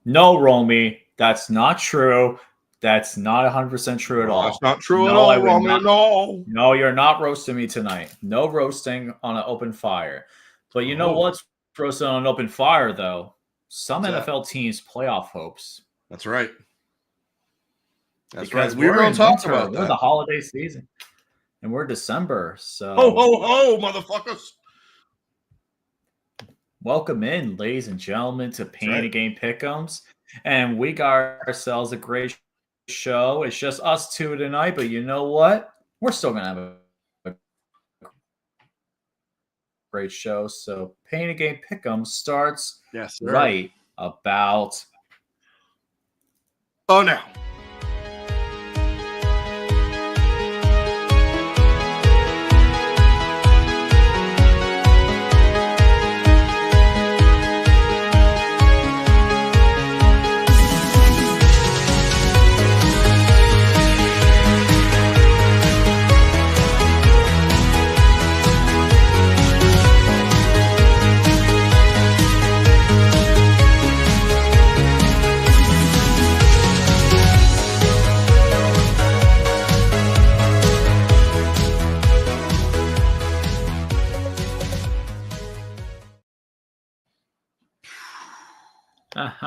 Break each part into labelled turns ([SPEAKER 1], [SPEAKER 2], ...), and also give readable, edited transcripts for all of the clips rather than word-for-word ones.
[SPEAKER 1] No, Romy, that's not true. That's not 100% true at all.
[SPEAKER 2] That's not true at
[SPEAKER 1] No, I
[SPEAKER 2] all,
[SPEAKER 1] would
[SPEAKER 2] Romy.
[SPEAKER 1] not.
[SPEAKER 2] No.
[SPEAKER 1] No, you're not roasting me tonight. No roasting on an open fire. But you know what's roasting on an open fire, though? Some
[SPEAKER 2] What's
[SPEAKER 1] NFL teams' playoff hopes.
[SPEAKER 2] That's right. That's
[SPEAKER 1] Because
[SPEAKER 2] right. We were going to talk about
[SPEAKER 1] We're
[SPEAKER 2] that.
[SPEAKER 1] the holiday season. And we're December. So
[SPEAKER 2] Ho, ho, ho, motherfuckers.
[SPEAKER 1] welcome in, ladies and gentlemen, to Pain
[SPEAKER 2] right.
[SPEAKER 1] and Game Pick'ems. And we got ourselves a great show. It's just us two tonight, but you know what? We're still going to have a great show. So Pain and Game Pick'em starts right about
[SPEAKER 2] now.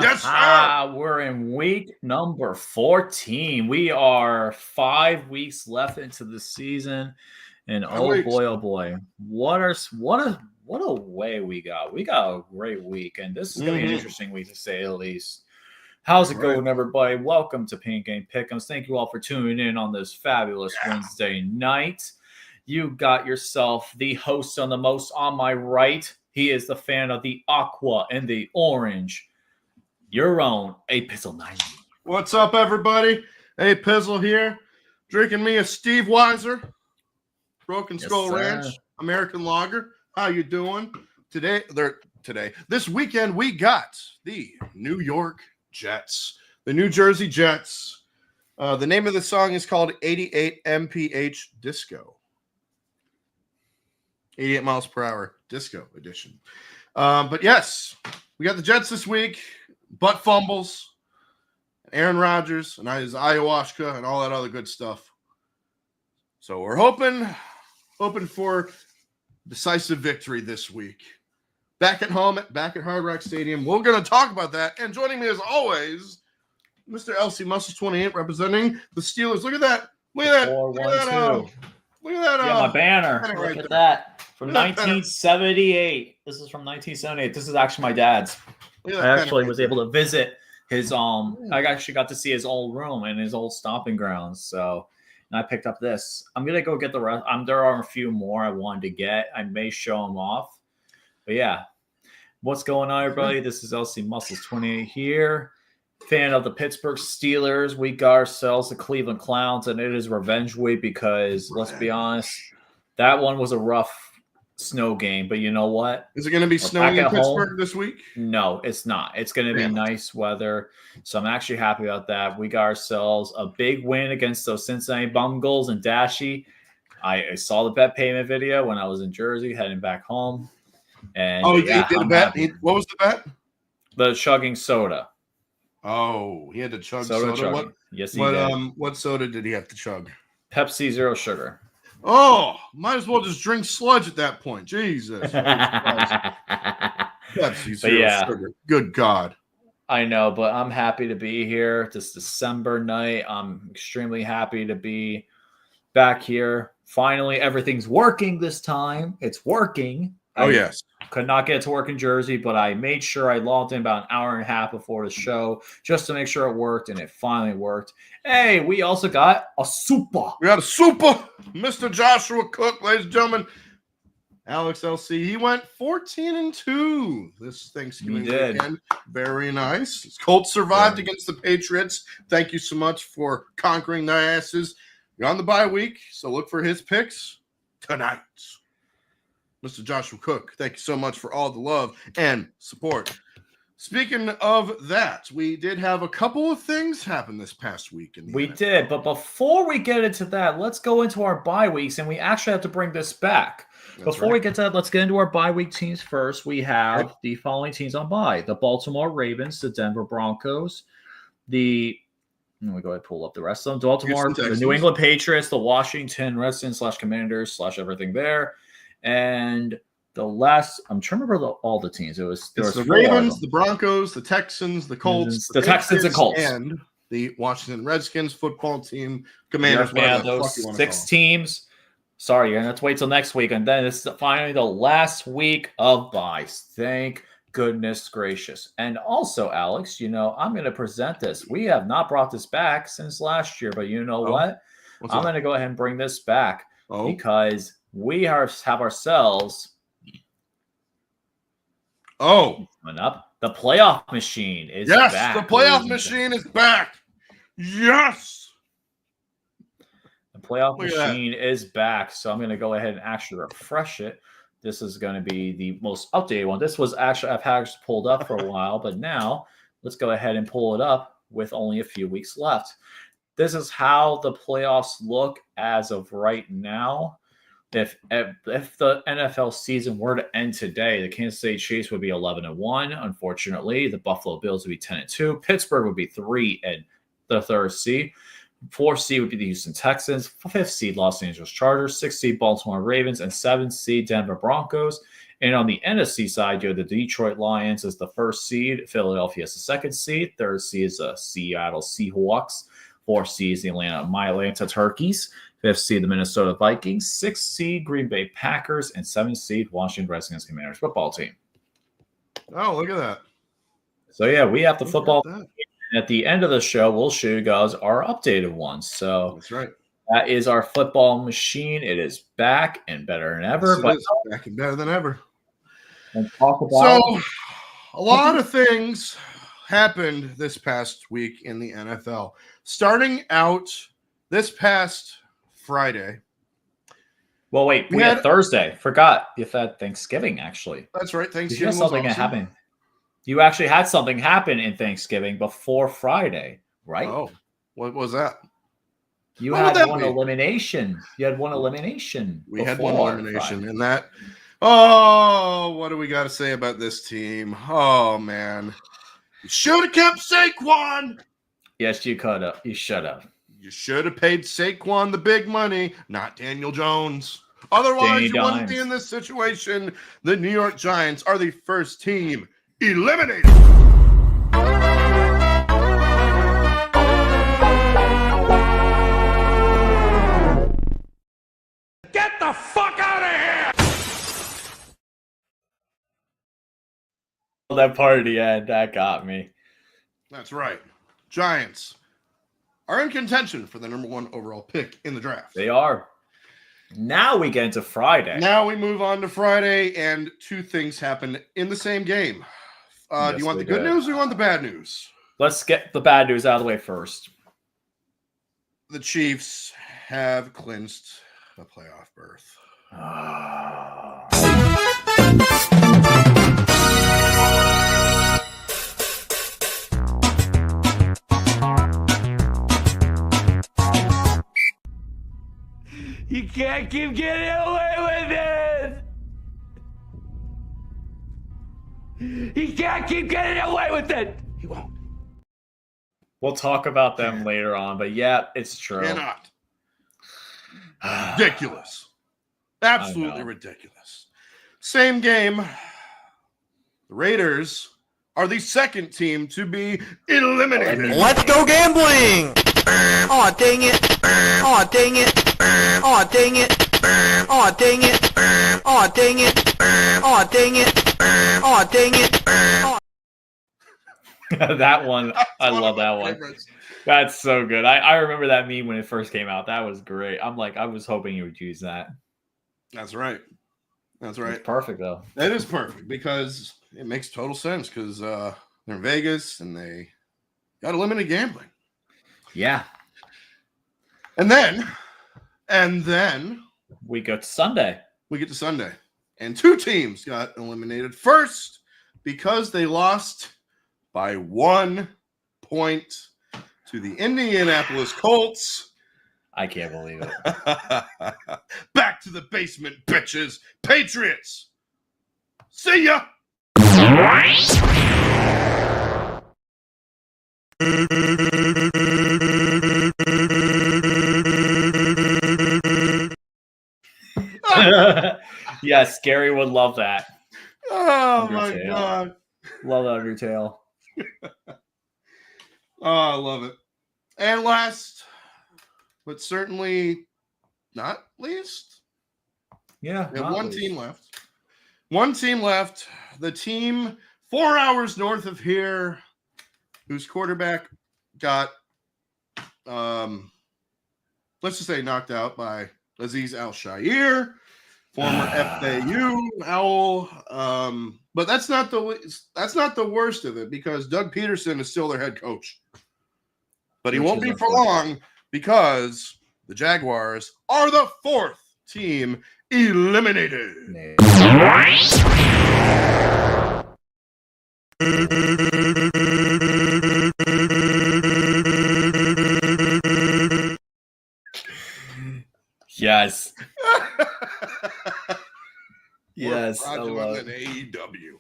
[SPEAKER 1] Yes, sir. We're in week number 14. We are 5 weeks left into the season, and oh boy, what a way we got. We got a great week, and this is going to be an interesting week to say the least. How's it going, everybody? Welcome to Pain Game Pick'ems. Thank you all for tuning in on this fabulous Wednesday night. You got yourself the host on the most on my right. He is the fan of the aqua and the orange. Your own A Pizzle 90.
[SPEAKER 2] What's up, everybody? A Pizzle here, drinking me a Steve Weiser, Broken Skull Ranch, American Lager. How you doing today? This weekend we got the New York Jets, the New Jersey Jets. The name of the song is called 88 mph Disco. 88 miles per hour disco edition. But yes, we got the Jets this week. Butt fumbles, Aaron Rodgers, and his ayahuasca, and all that other good stuff. So we're hoping for decisive victory this week. Back at home, back at Hard Rock Stadium. We're going to talk about that. And joining me as always, Mr. LC Muscles 28, representing the Steelers. Look at that! Look at that! Look at that! Look at that!
[SPEAKER 1] Yeah, my banner. Look at that. From 1978. This is from 1978. This is actually my dad's. I actually was able to visit his I actually got to see his old room and his old stomping grounds. So, and I picked up this. I'm gonna go get the rest. There are a few more I wanted to get. I may show them off. But yeah, what's going on, everybody? This is LC Muscles 28 here, fan of the Pittsburgh Steelers. We got ourselves the Cleveland Clowns, and it is revenge week because let's be honest, that one was a rough snow game, but you know what?
[SPEAKER 2] Is it going to be snowing in Pittsburgh this week?
[SPEAKER 1] No, it's not. It's going to be nice weather, so I'm actually happy about that. We got ourselves a big win against those Cincinnati Bungles and Dashy. I saw the bet payment video when I was in Jersey heading back home. And
[SPEAKER 2] he did a bet. What was the bet?
[SPEAKER 1] The chugging soda.
[SPEAKER 2] Oh, he had to chug soda. What?
[SPEAKER 1] Yes, he did.
[SPEAKER 2] What soda did he have to chug?
[SPEAKER 1] Pepsi Zero Sugar.
[SPEAKER 2] Oh, might as well just drink sludge at that point. Jesus. Pepsi Zero Sugar. Good God.
[SPEAKER 1] I know, but I'm happy to be here this December night. I'm extremely happy to be back here. Finally, everything's working this time. It's working.
[SPEAKER 2] Yes.
[SPEAKER 1] Could not get to work in Jersey, but I made sure I logged in about an hour and a half before the show just to make sure it worked, and it finally worked. Hey, we also got a super.
[SPEAKER 2] We got a super. Mr. Joshua Cook, ladies and gentlemen. Alex LC, he went 14-2 this Thanksgiving weekend. Very nice. His Colts survived against the Patriots. Thank you so much for conquering their asses. You're on the bye week, so look for his picks tonight. Mr. Joshua Cook, thank you so much for all the love and support. Speaking of that, we did have a couple of things happen this past week.
[SPEAKER 1] We did, but before we get into that, let's go into our bye weeks, and we actually have to bring this back. Before we get to that, let's get into our bye week teams first. We have the following teams on bye: the Baltimore Ravens, the Denver Broncos, let me go ahead and pull up the rest of them. Baltimore, the New England Patriots, the Washington Redskins / Commanders / everything there, and the last, I'm trying to remember all the teams. There was
[SPEAKER 2] the Ravens, the Broncos, the Texans, the Colts,
[SPEAKER 1] the Texans and Colts,
[SPEAKER 2] and the Washington Redskins football team. Commanders.
[SPEAKER 1] Those 6 teams. Sorry, you're gonna have to wait till next week, and then it's finally the last week of buys. Thank goodness gracious. And also, Alex, I'm going to present this. We have not brought this back since last year, but you know what? I'm going to go ahead and bring this back because we have ourselves. Coming up, the playoff machine is back.
[SPEAKER 2] Yes, the playoff machine is back. Yes.
[SPEAKER 1] The playoff machine is back. So I'm going to go ahead and actually refresh it. This is going to be the most updated one. This was actually, I've had it pulled up for a while, but now let's go ahead and pull it up with only a few weeks left. This is how the playoffs look as of right now. If the NFL season were to end today, the Kansas City Chiefs would be 11-1. Unfortunately, the Buffalo Bills would be 10-2. Pittsburgh would be 3 and the 3rd seed. 4th seed would be the Houston Texans. 5th seed Los Angeles Chargers. 6th seed Baltimore Ravens, and 7th seed Denver Broncos. And on the NFC side, you have the Detroit Lions as the 1st seed. Philadelphia is the 2nd seed. 3rd seed is the Seattle Seahawks. 4th seed is the Atlanta Turkeys. 5th seed, the Minnesota Vikings. 6th seed, Green Bay Packers. And 7th seed, Washington Redskins Commanders football team.
[SPEAKER 2] Oh, look at that.
[SPEAKER 1] So, yeah, we have the football. At the end of the show, we'll show you guys our updated ones. So
[SPEAKER 2] that's right.
[SPEAKER 1] That is our football machine. It is back and better than ever.
[SPEAKER 2] Yes, it is back and better than ever.
[SPEAKER 1] And talk about
[SPEAKER 2] so, a lot of things happened this past week in the NFL. Starting out this past Friday.
[SPEAKER 1] Well, wait, we had Thursday. Forgot if had Thanksgiving, actually.
[SPEAKER 2] That's right. Thanksgiving.
[SPEAKER 1] You had something happen. You actually had something happen in Thanksgiving before Friday, right?
[SPEAKER 2] Oh, what was that?
[SPEAKER 1] You had one elimination. You had one elimination.
[SPEAKER 2] We had one elimination, and that. Oh, what do we got to say about this team? Oh man, you should have kept Saquon.
[SPEAKER 1] Yes, you could have. You should have.
[SPEAKER 2] You should have paid Saquon the big money, not Daniel Jones. Otherwise, you wouldn't be in this situation. The New York Giants are the first team eliminated.
[SPEAKER 3] Get the fuck out of here!
[SPEAKER 1] That part at the end, that got me.
[SPEAKER 2] That's right. Giants are in contention for the #1 overall pick in the draft.
[SPEAKER 1] They are. Now we get into Friday.
[SPEAKER 2] Now we move on to Friday, and 2 things happen in the same game. Do you want the good news or you want the bad news?
[SPEAKER 1] Let's get the bad news out of the way first.
[SPEAKER 2] The Chiefs have clinched a playoff berth.
[SPEAKER 3] You can't keep getting away with it! He can't keep getting away with it! He won't.
[SPEAKER 1] We'll talk about them later on, but yeah, it's true.
[SPEAKER 2] Cannot. Ridiculous. Absolutely ridiculous. Same game. The Raiders are the second team to be eliminated.
[SPEAKER 3] Let's go gambling! Aw, dang it! Aw, dang it! Aw, dang it! Aw, dang it! Aw, dang it! Aw, dang it! Aw, dang it!
[SPEAKER 1] That one, I love that one.
[SPEAKER 2] Favorites.
[SPEAKER 1] That's so good. I remember that meme when it first came out. That was great. I'm like, I was hoping you would use that.
[SPEAKER 2] That's right. That's right.
[SPEAKER 1] It's perfect, though.
[SPEAKER 2] That is perfect because it makes total sense because they're in Vegas and they got limited gambling.
[SPEAKER 1] Yeah.
[SPEAKER 2] And then
[SPEAKER 1] we go to Sunday.
[SPEAKER 2] We get to Sunday. And 2 teams got eliminated. First, because they lost by 1 point to the Indianapolis Colts.
[SPEAKER 1] I can't believe it.
[SPEAKER 2] Back to the basement, bitches. Patriots. See ya.
[SPEAKER 1] Yes, Gary would love that.
[SPEAKER 2] Oh
[SPEAKER 1] Undertale.
[SPEAKER 2] my God.
[SPEAKER 1] Love Undertale.
[SPEAKER 2] Oh, I love it. And last, but certainly not least,
[SPEAKER 1] Yeah.
[SPEAKER 2] we have one team left. One team left. The team 4 hours north of here, whose quarterback got, let's just say, knocked out by Aziz Al-Shaair, former FAU Owl. But that's not the worst of it, because Doug Peterson is still their head coach. But he won't be for long, because the Jaguars are the 4th team eliminated.
[SPEAKER 1] Yes. Yes. I love
[SPEAKER 2] Fraudulent AEW.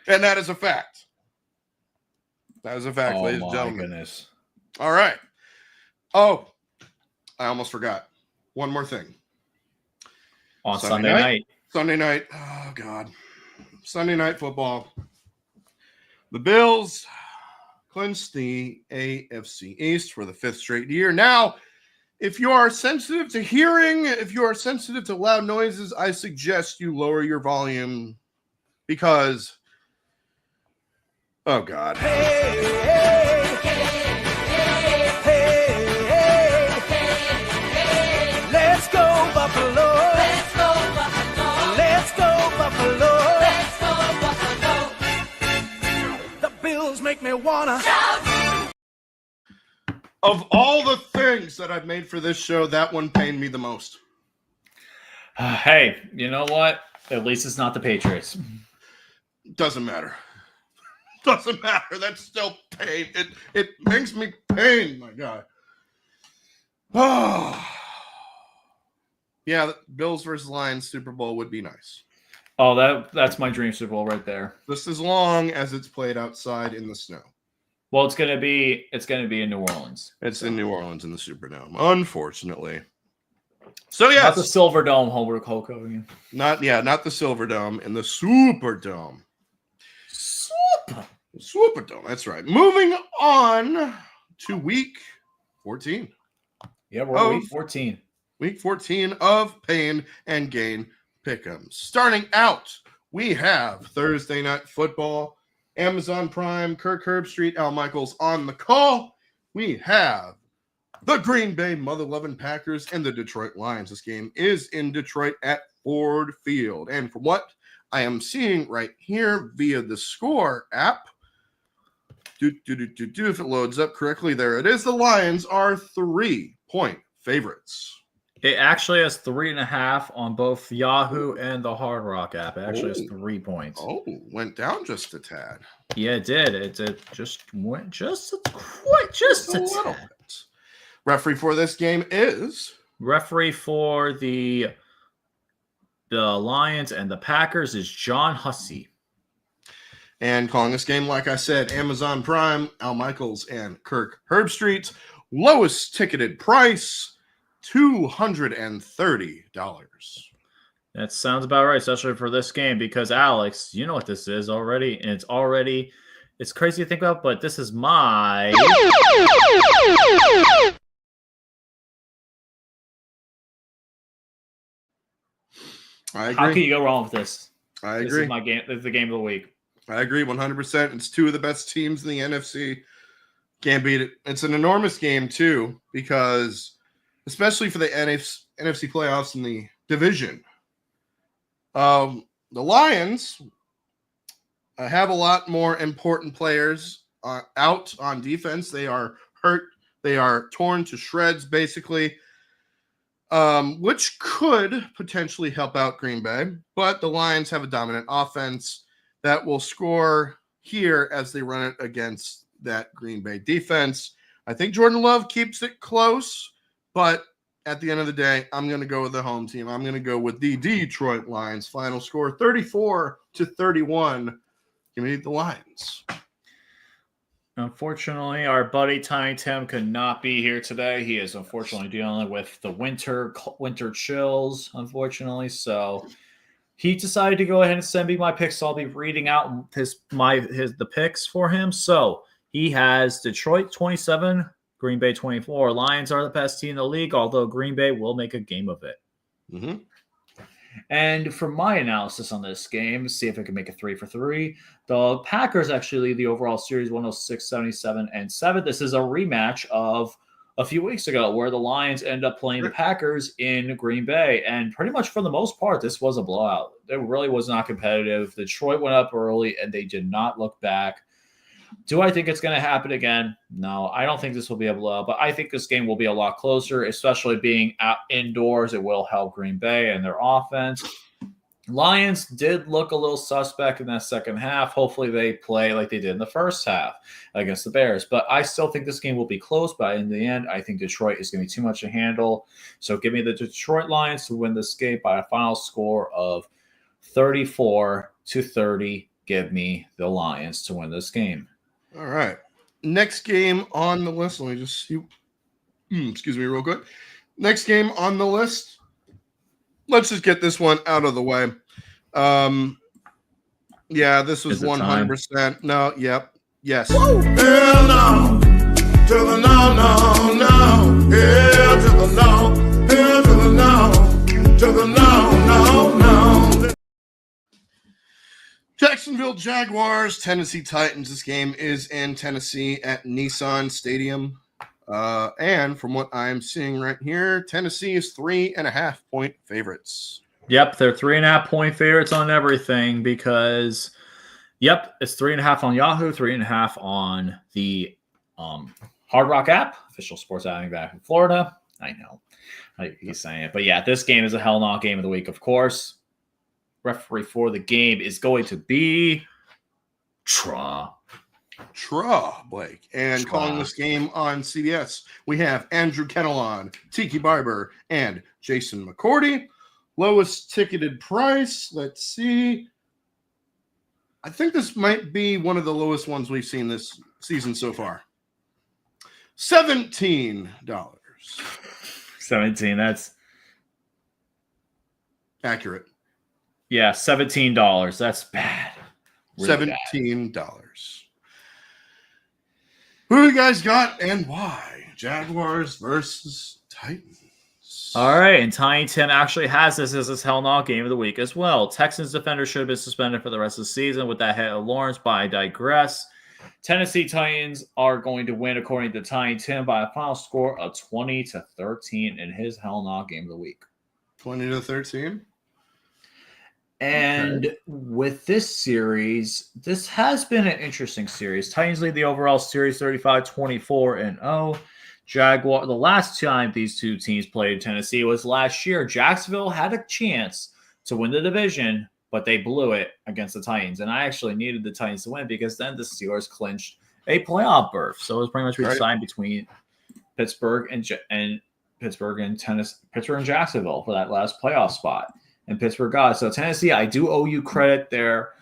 [SPEAKER 2] And that is a fact. That is a fact, ladies and gentlemen.
[SPEAKER 1] Goodness.
[SPEAKER 2] All right. Oh, I almost forgot. One more thing.
[SPEAKER 1] On Sunday night.
[SPEAKER 2] Sunday night. Oh, God. Sunday night football. The Bills clinched the AFC East for the 5th straight year. Now, if you are sensitive to hearing, if you are sensitive to loud noises, I suggest you lower your volume, because, oh, God.
[SPEAKER 3] Let's go Buffalo. Let's go Buffalo. Let's go Buffalo. Let's go Buffalo. The Bills make me wanna shout.
[SPEAKER 2] Of all the things that I've made for this show, that one pained me the most.
[SPEAKER 1] Hey, you know what? At least it's not the Patriots.
[SPEAKER 2] Doesn't matter. Doesn't matter. That's still pain. It makes me pain, my God. Oh. Yeah, Bills versus Lions Super Bowl would be nice.
[SPEAKER 1] Oh, that's my dream Super Bowl right there.
[SPEAKER 2] Just as long as it's played outside in the snow.
[SPEAKER 1] Well, it's gonna be in New Orleans.
[SPEAKER 2] It's in New Orleans in the Superdome, unfortunately. So yes,
[SPEAKER 1] not the Silver Dome, Hulk Hogan.
[SPEAKER 2] Not the Silver Dome, in the Superdome. Superdome. That's right. Moving on to week 14.
[SPEAKER 1] Yeah, we're week 14.
[SPEAKER 2] Week 14 of Pain and Gain Pick'ems. Starting out, we have Thursday Night Football, Amazon Prime, Kirk Herbstreit, Al Michaels on the call. We have the Green Bay Mother-Loving Packers and the Detroit Lions. This game is in Detroit at Ford Field. And from what I am seeing right here via the Score app, if it loads up correctly, there it is. The Lions are 3-point favorites.
[SPEAKER 1] It actually has 3.5 on both Yahoo and the Hard Rock app. It actually has 3 points.
[SPEAKER 2] Oh, went down just a tad.
[SPEAKER 1] Yeah, it did. It just went just a
[SPEAKER 2] little bit. Referee for this game is
[SPEAKER 1] referee for the Lions and the Packers is John Hussey.
[SPEAKER 2] And calling this game, like I said, Amazon Prime, Al Michaels and Kirk Herbstreit. Lowest ticketed price, $230.
[SPEAKER 1] That sounds about right, especially for this game, because Alex, you know what this is already, and it's crazy to think about, but this is my
[SPEAKER 2] I agree.
[SPEAKER 1] How can you go wrong with this?
[SPEAKER 2] I agree.
[SPEAKER 1] This is my game. This is the game of the week.
[SPEAKER 2] I agree 100%. It's two of the best teams in the NFC. Can't beat it. It's an enormous game, too, because especially for the NFC playoffs in the division, the Lions have a lot more important players out on defense. They are hurt. They are torn to shreds, basically, which could potentially help out Green Bay. But the Lions have a dominant offense that will score here as they run it against that Green Bay defense. I think Jordan Love keeps it close, but at the end of the day, I'm going to go with the home team. I'm going to go with the Detroit Lions. Final score 34-31. Give me the Lions.
[SPEAKER 1] Unfortunately, our buddy Tiny Tim could not be here today. He is unfortunately dealing with the winter chills, unfortunately. So he decided to go ahead and send me my picks. So I'll be reading out the picks for him. So he has Detroit 27, Green Bay 24. Lions are the best team in the league, although Green Bay will make a game of it.
[SPEAKER 2] Mm-hmm.
[SPEAKER 1] And for my analysis on this game, see if I can make a 3 for 3. The Packers actually lead the overall series 106-77-7. This is a rematch of a few weeks ago where the Lions end up playing the Packers in Green Bay. And pretty much for the most part, this was a blowout. It really was not competitive. Detroit went up early and they did not look back. Do I think it's going to happen again? No, I don't think this will be a blowout, but I think this game will be a lot closer, especially being out indoors. It will help Green Bay and their offense. Lions did look a little suspect in that second half. Hopefully they play like they did in the first half against the Bears, but I still think this game will be close. But in the end, I think Detroit is going to be too much to handle. So give me the Detroit Lions to win this game by a final score of 34-30. Give me the Lions to win this game.
[SPEAKER 2] All right. Next game on the list. Let me just see. Excuse me, real quick. Next game on the list. Let's just get this one out of the way. Yeah, this was 100%. No, yep. Yes.
[SPEAKER 4] Hell no. To the no, no, no. Hell to the no. Hell to the no. To the no, no, no.
[SPEAKER 2] Jacksonville Jaguars, Tennessee Titans. This game is in Tennessee at Nissan Stadium. And from what I'm seeing right here, Tennessee is 3.5-point favorites.
[SPEAKER 1] Yep, they're 3.5-point favorites on everything because, it's 3.5 on Yahoo, 3.5 on the Hard Rock app, official sports outing back in Florida. I know he's saying it, but yeah, this game is a hell no game of the week, of course. Referee for the game is going to be
[SPEAKER 2] Blake. And calling this game on CBS, we have Andrew Kennelon, Tiki Barber, and Jason McCourty. Lowest ticketed price. Let's see. I think this might be one of the lowest ones we've seen this season so far. $17.
[SPEAKER 1] 17. That's
[SPEAKER 2] accurate.
[SPEAKER 1] Yeah, $17. That's bad. Really
[SPEAKER 2] $17. Bad. Who you guys got and why? Jaguars versus Titans.
[SPEAKER 1] All right, and Tiny Tim actually has this as his hell no game of the week as well. Texans defender should have been suspended for the rest of the season with that hit of Lawrence, but I digress. Tennessee Titans are going to win, according to Tiny Tim, by a final score of 20-13 in his hell no game of the week.
[SPEAKER 2] 20-13?
[SPEAKER 1] And with this series, this has been an interesting series. Titans lead the overall series 35-24-0. Jaguar. The last time these two teams played Tennessee was last year. Jacksonville had a chance to win the division, but they blew it against the Titans. And I actually needed the Titans to win because then the Steelers clinched a playoff berth. So it was pretty much decided between Pittsburgh and Jacksonville for that last playoff spot. And Pittsburgh got it. So Tennessee, I do owe you credit there,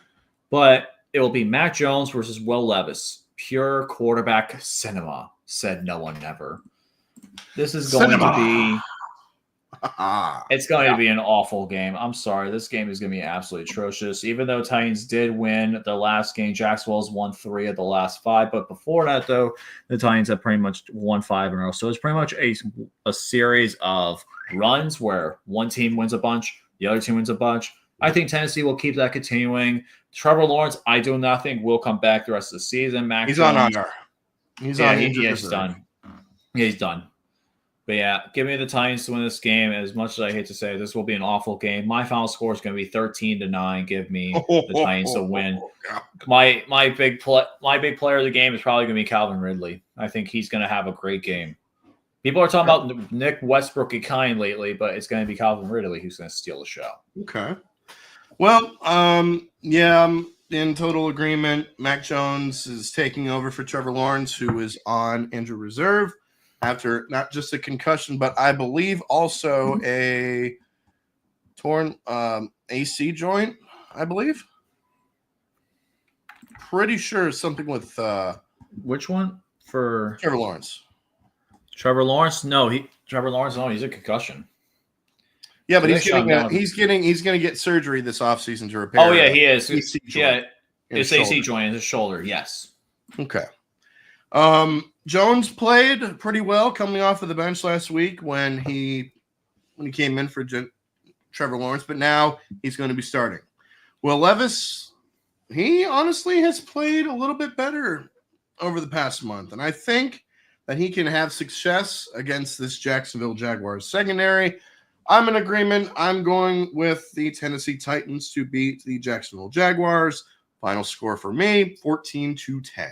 [SPEAKER 1] but it will be Mac Jones versus Will Levis. Pure quarterback cinema, said no one never. This is going to be it's going to be an awful game. I'm sorry. This game is going to be absolutely atrocious. Even though Titans did win the last game, Jacksonville's won 3 of the last 5. But before that, though, the Titans have pretty much won 5 in a row. So it's pretty much a series of runs where one team wins a bunch, the other team wins a bunch. I think Tennessee will keep that continuing. Trevor Lawrence, I do not think will come back the rest of the season. Mac
[SPEAKER 2] He's
[SPEAKER 1] Jones,
[SPEAKER 2] on IR. He's
[SPEAKER 1] done. Yeah, he's done. But yeah, give me the Titans to win this game. As much as I hate to say it, this will be an awful game. My final score is going to be 13-9. Give me the Titans to win. My big player of the game is probably going to be Calvin Ridley. I think he's going to have a great game. People are talking about Nick Westbrook and kind lately, but it's going to be Calvin Ridley who's going to steal the show.
[SPEAKER 2] Okay. Well, yeah, in total agreement. Mac Jones is taking over for Trevor Lawrence, who is on injured reserve after not just a concussion, but I believe also a torn AC joint, I believe. Pretty sure something with
[SPEAKER 1] which one for
[SPEAKER 2] Trevor Lawrence.
[SPEAKER 1] Trevor Lawrence? No, Trevor Lawrence. No, he's a concussion.
[SPEAKER 2] Yeah, but he's going to get surgery this offseason to repair.
[SPEAKER 1] Oh yeah, he is.
[SPEAKER 2] AC
[SPEAKER 1] yeah, it's AC joint in his shoulder. Yes.
[SPEAKER 2] Okay. Jones played pretty well coming off of the bench last week when he came in for Trevor Lawrence, but now he's going to be starting. Will Levis, he honestly has played a little bit better over the past month, and I think that he can have success against this Jacksonville Jaguars secondary. I'm in agreement. I'm going with the Tennessee Titans to beat the Jacksonville Jaguars. Final score for me, 14-10.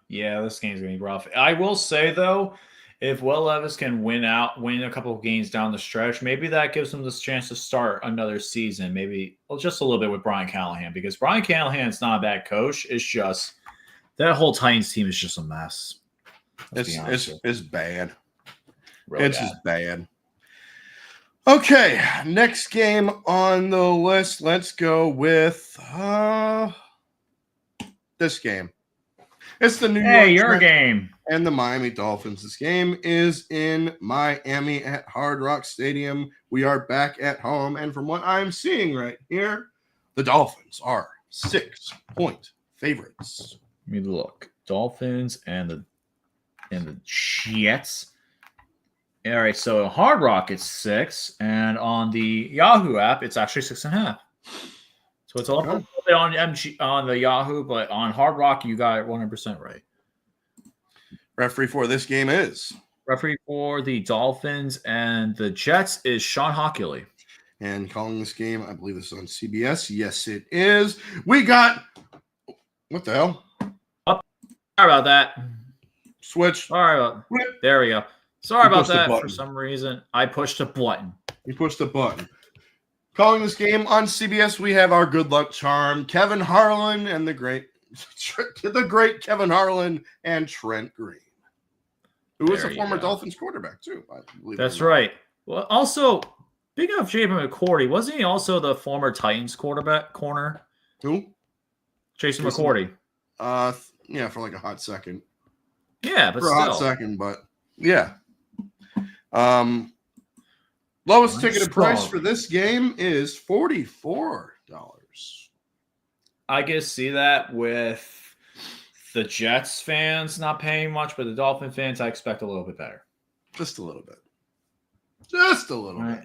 [SPEAKER 1] Yeah, this game's going to be rough. I will say, though, if Will Levis can win a couple of games down the stretch, maybe that gives him this chance to start another season, maybe just a little bit with Brian Callahan, because Brian Callahan's not a bad coach. It's just that whole Titans team is just a mess.
[SPEAKER 2] It's bad.
[SPEAKER 1] Really
[SPEAKER 2] it's just bad. Okay, next game on the list. Let's go with this game. It's the New York Jets
[SPEAKER 1] game
[SPEAKER 2] and the Miami Dolphins. This game is in Miami at Hard Rock Stadium. We are back at home, and from what I'm seeing right here, the Dolphins are 6-point favorites.
[SPEAKER 1] Let me look. Dolphins and the Jets. All right, so Hard Rock it's 6, and on the Yahoo app it's actually 6.5. So it's a little bit on the Yahoo, but on Hard Rock you got it 100% right.
[SPEAKER 2] Referee for this game is
[SPEAKER 1] referee for the Dolphins and the Jets is Sean Hockley.
[SPEAKER 2] And calling this game, I believe this is on CBS. Yes, it is. We got what the hell?
[SPEAKER 1] Sorry about that.
[SPEAKER 2] Switch.
[SPEAKER 1] There we go. Sorry about that. For some reason, I pushed a button.
[SPEAKER 2] You pushed a button. Calling this game on CBS, we have our good luck charm, Kevin Harlan, and the great Kevin Harlan and Trent Green, who was a former Dolphins quarterback too. I believe
[SPEAKER 1] that's right. Well, also, speaking of Jason McCourty, wasn't he also the former Titans corner?
[SPEAKER 2] Who?
[SPEAKER 1] Jason McCourty.
[SPEAKER 2] Yeah, for like a hot second.
[SPEAKER 1] Yeah, but
[SPEAKER 2] for a hot second, but yeah. Lowest ticketed price for this game is $44.
[SPEAKER 1] I can see that with the Jets fans not paying much, but the Dolphin fans, I expect a little bit better.
[SPEAKER 2] Just a little bit. Just a little bit.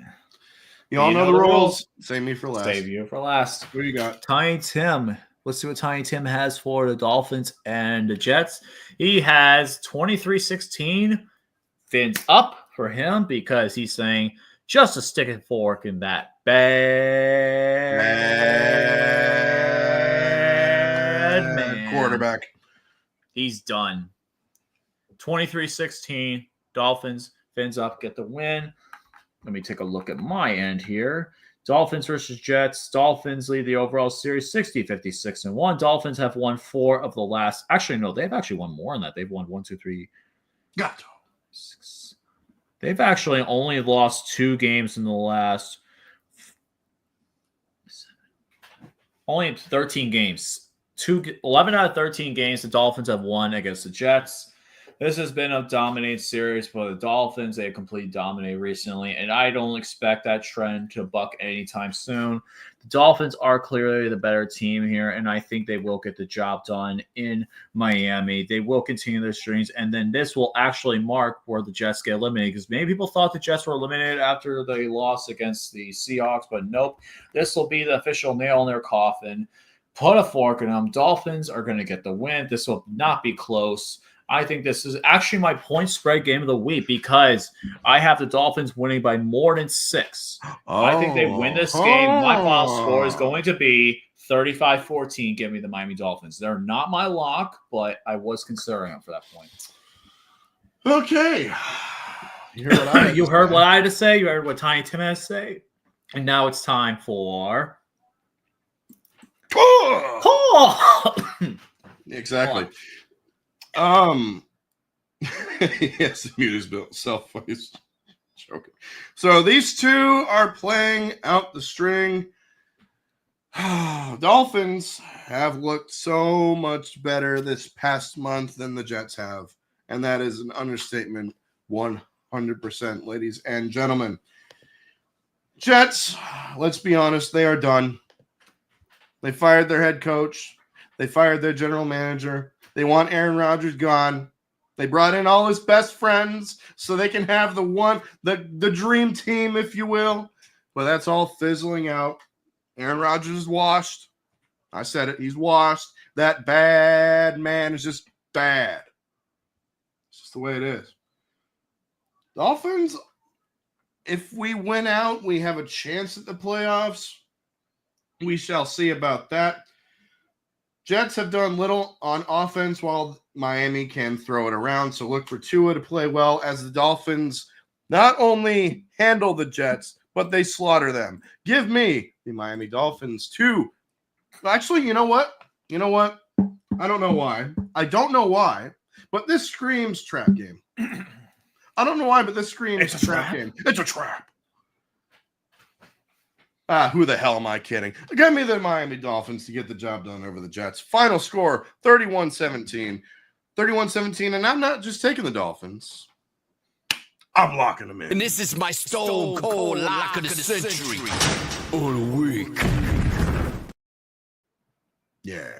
[SPEAKER 2] You all know the rules. Save me for last.
[SPEAKER 1] Save you for last.
[SPEAKER 2] Who you got?
[SPEAKER 1] Tiny Tim. Let's see what Tiny Tim has for the Dolphins and the Jets. He has 23-16. Fins up for him because he's saying just a stick and fork in that bad man.
[SPEAKER 2] Quarterback.
[SPEAKER 1] He's done. 23-16. Dolphins. Fins up. Get the win. Let me take a look at my end here. Dolphins versus Jets. Dolphins lead the overall series 60-56-1. Dolphins have won 4 of the last. Actually, no, they've actually won more than that. They've won 1, 2, 3.
[SPEAKER 2] Got
[SPEAKER 1] 6. They've actually only lost 2 games in the last 13 games. 11 out of 13 games the Dolphins have won against the Jets. This has been a dominating series for the Dolphins. They have completely dominated recently, and I don't expect that trend to buck anytime soon. The Dolphins are clearly the better team here, and I think they will get the job done in Miami. They will continue their streams, and then this will actually mark where the Jets get eliminated, because many people thought the Jets were eliminated after they lost against the Seahawks, but nope. This will be the official nail in their coffin. Put a fork in them. Dolphins are going to get the win. This will not be close. I think this is actually my point spread game of the week because I have the Dolphins winning by more than 6. I think they win this game. My final score is going to be 35-14. Give me the Miami Dolphins. They're not my lock, but I was considering them for that point.
[SPEAKER 2] Okay.
[SPEAKER 1] You heard what I had to say. You heard what Tiny Tim had to say. And now it's time for Oh!
[SPEAKER 2] Exactly. Yes, the mute is built self-voice. Joking. So these two are playing out the string. Dolphins have looked so much better this past month than the Jets have. And that is an understatement 100%, ladies and gentlemen. Jets, let's be honest, they are done. They fired their head coach. They fired their general manager. They want Aaron Rodgers gone. They brought in all his best friends so they can have the dream team, if you will. But that's all fizzling out. Aaron Rodgers is washed. I said it. He's washed. That bad man is just bad. It's just the way it is. Dolphins, if we win out, we have a chance at the playoffs. We shall see about that. Jets have done little on offense while Miami can throw it around. So look for Tua to play well as the Dolphins not only handle the Jets, but they slaughter them. Give me the Miami Dolphins too. Actually, you know what? I don't know why. But this screams trap game. I don't know why, but this screams
[SPEAKER 1] It's a
[SPEAKER 2] trap
[SPEAKER 1] trap?
[SPEAKER 2] game. It's a trap. Who the hell am I kidding? Give me the Miami Dolphins to get the job done over the Jets. Final score, 31-17. 31-17, and I'm not just taking the Dolphins. I'm locking them in.
[SPEAKER 3] And this is my stone cold lock of the century. All week.
[SPEAKER 2] Yeah.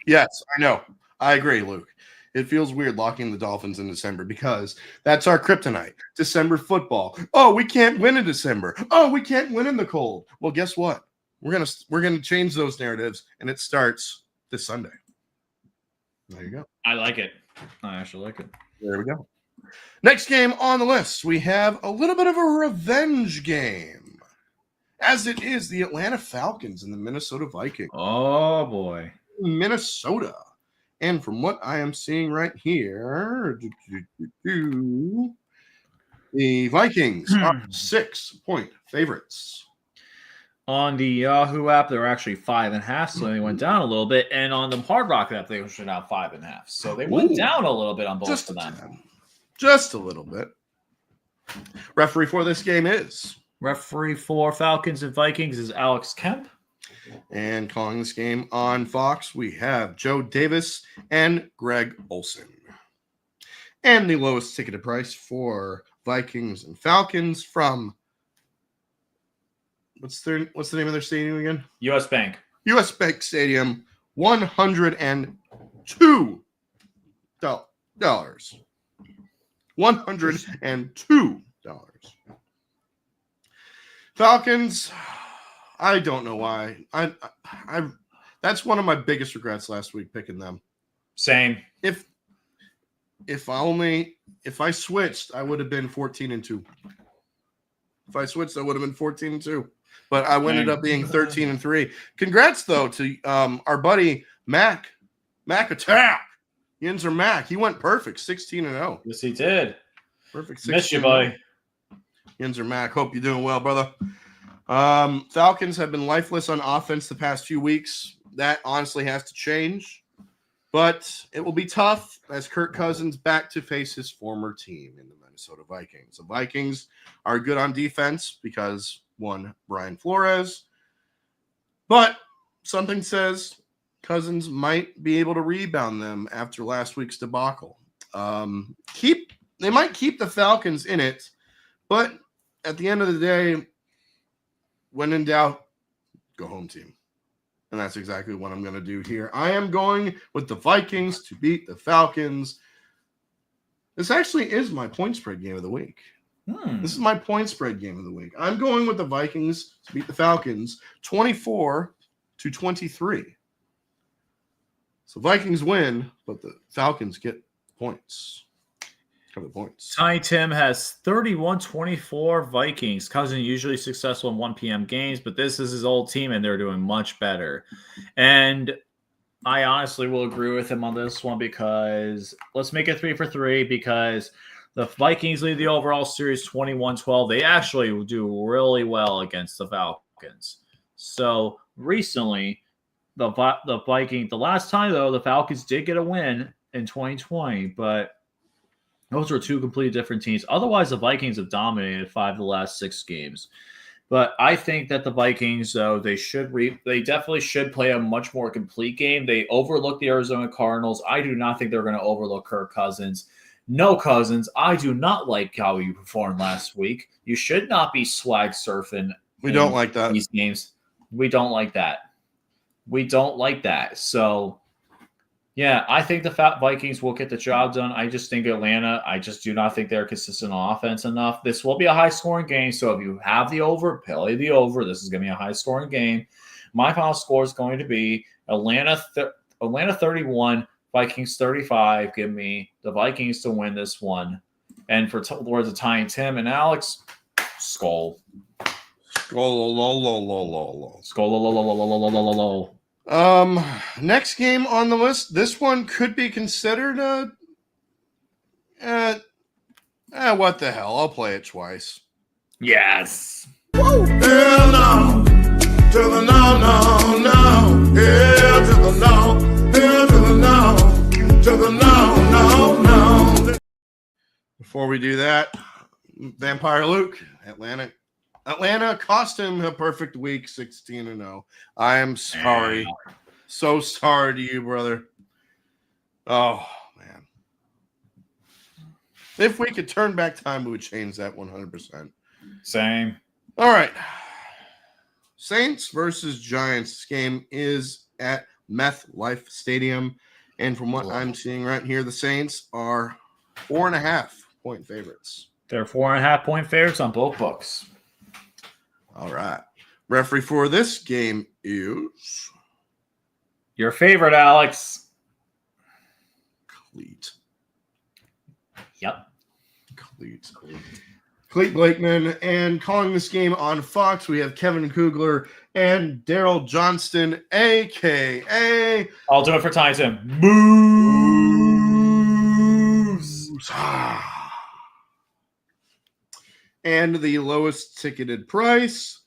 [SPEAKER 2] Yes, I know. I agree, Luke. It feels weird locking the Dolphins in December because that's our kryptonite. December football. Oh, we can't win in December. Oh, we can't win in the cold. Well, guess what? We're gonna change those narratives, and it starts this Sunday. There you go.
[SPEAKER 1] I like it. I actually like it.
[SPEAKER 2] There we go. Next game on the list, we have a little bit of a revenge game, as it is the Atlanta Falcons and the Minnesota Vikings.
[SPEAKER 1] Oh, boy.
[SPEAKER 2] Minnesota. And from what I am seeing right here, the Vikings are 6-point favorites.
[SPEAKER 1] On the Yahoo app, they're actually 5.5, so they went down a little bit. And on the Hard Rock app, they were now 5.5. So they went down a little bit on both of them.
[SPEAKER 2] Just a little bit. Referee for this game is?
[SPEAKER 1] Referee for Falcons and Vikings is Alex Kemp.
[SPEAKER 2] And calling this game on Fox, we have Joe Davis and Greg Olson. And the lowest ticketed price for Vikings and Falcons from what's the name of their stadium again?
[SPEAKER 1] U.S. Bank.
[SPEAKER 2] U.S. Bank Stadium, $102. $102. Falcons, I don't know why. I that's one of my biggest regrets last week picking them.
[SPEAKER 1] Same.
[SPEAKER 2] If I switched, I would have been 14-2. If I switched, I would have been 14-2. But I ended up being 13-3. Congrats though to our buddy Mac Attack. Yinzer Mac. He went perfect, 16-0.
[SPEAKER 1] Yes, he did.
[SPEAKER 2] Perfect.
[SPEAKER 1] Miss you, buddy.
[SPEAKER 2] Yinzer Mac. Hope you're doing well, brother. Falcons have been lifeless on offense the past few weeks. That honestly has to change. But it will be tough as Kirk Cousins back to face his former team in the Minnesota Vikings. The Vikings are good on defense because, one, Brian Flores. But something says Cousins might be able to rebound them after last week's debacle. They might keep the Falcons in it, but at the end of the day, when in doubt, go home team. And that's exactly what I'm going to do here. I am going with the Vikings to beat the Falcons. This actually is my point spread game of the week. This is my point spread game of the week. I'm going with the Vikings to beat the Falcons 24-23. So Vikings win, but the Falcons get points. Cover the points.
[SPEAKER 1] Tiny Tim has 31-24 Vikings. Cousin usually successful in 1 p.m. games, but this is his old team, and they're doing much better. And I honestly will agree with him on this one because let's make it 3 for 3 because the Vikings lead the overall series 21-12. They actually do really well against the Falcons. So recently, the Vikings. The last time though, the Falcons did get a win in 2020, but those were two completely different teams. Otherwise, the Vikings have dominated 5 of the last 6 games. But I think that the Vikings, though, they definitely should play a much more complete game. They overlooked the Arizona Cardinals. I do not think they're going to overlook Kirk Cousins. No, Cousins, I do not like how you performed last week. You should not be swag surfing.
[SPEAKER 2] We don't like that.
[SPEAKER 1] These games. We don't like that. We don't like that. So, yeah, I think the Vikings will get the job done. I just think Atlanta, I just do not think they're consistent on offense enough. This will be a high-scoring game, so if you have the over, play the over. This is going to be a high-scoring game. My final score is going to be Atlanta 31, Vikings 35. Give me the Vikings to win this one. And for words of Ty and Tim and Alex, Skull.
[SPEAKER 2] Skull.
[SPEAKER 1] Skull.
[SPEAKER 2] Next game on the list. This one could be considered what the hell? I'll play it twice.
[SPEAKER 1] Yes.
[SPEAKER 4] Hell no, to the no, no, no. Hell to the no, hell to the no, to the no, no, no.
[SPEAKER 2] Before we do that, Vampire Luke, Atlanta cost him a perfect week, 16-0. I am sorry. So sorry to you, brother. Oh, man. If we could turn back time, we would change that 100%.
[SPEAKER 1] Same.
[SPEAKER 2] All right. Saints versus Giants. This game is at MetLife Stadium. And from what I'm seeing right here, the Saints are 4.5-point favorites.
[SPEAKER 1] They're 4.5-point favorites on both books.
[SPEAKER 2] All right. Referee for this game is
[SPEAKER 1] your favorite, Alex.
[SPEAKER 2] Cleat.
[SPEAKER 1] Yep.
[SPEAKER 2] Cleat Blakeman. And calling this game on Fox, we have Kevin Kugler and Daryl Johnston, a.k.a.
[SPEAKER 1] I'll do it for Tyson. Moose.
[SPEAKER 2] And the lowest ticketed price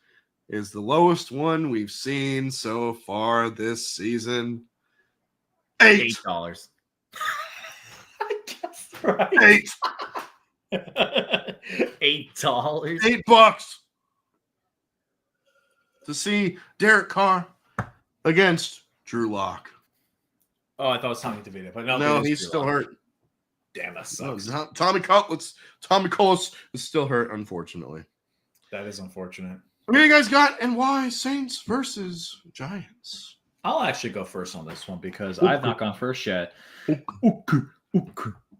[SPEAKER 2] is the lowest one we've seen so far this season. $8.
[SPEAKER 1] I guess right.
[SPEAKER 2] $8.
[SPEAKER 1] $8.
[SPEAKER 2] $8 to see Derek Carr against Drew Lock.
[SPEAKER 1] Oh, I thought it was Tommy DeVito, but
[SPEAKER 2] no, he's still hurt.
[SPEAKER 1] Damn, that sucks.
[SPEAKER 2] No, Tommy Collis is still hurt, unfortunately.
[SPEAKER 1] That is unfortunate.
[SPEAKER 2] What do you guys got, and why Saints versus Giants?
[SPEAKER 1] I'll actually go first on this one because I've not gone first yet.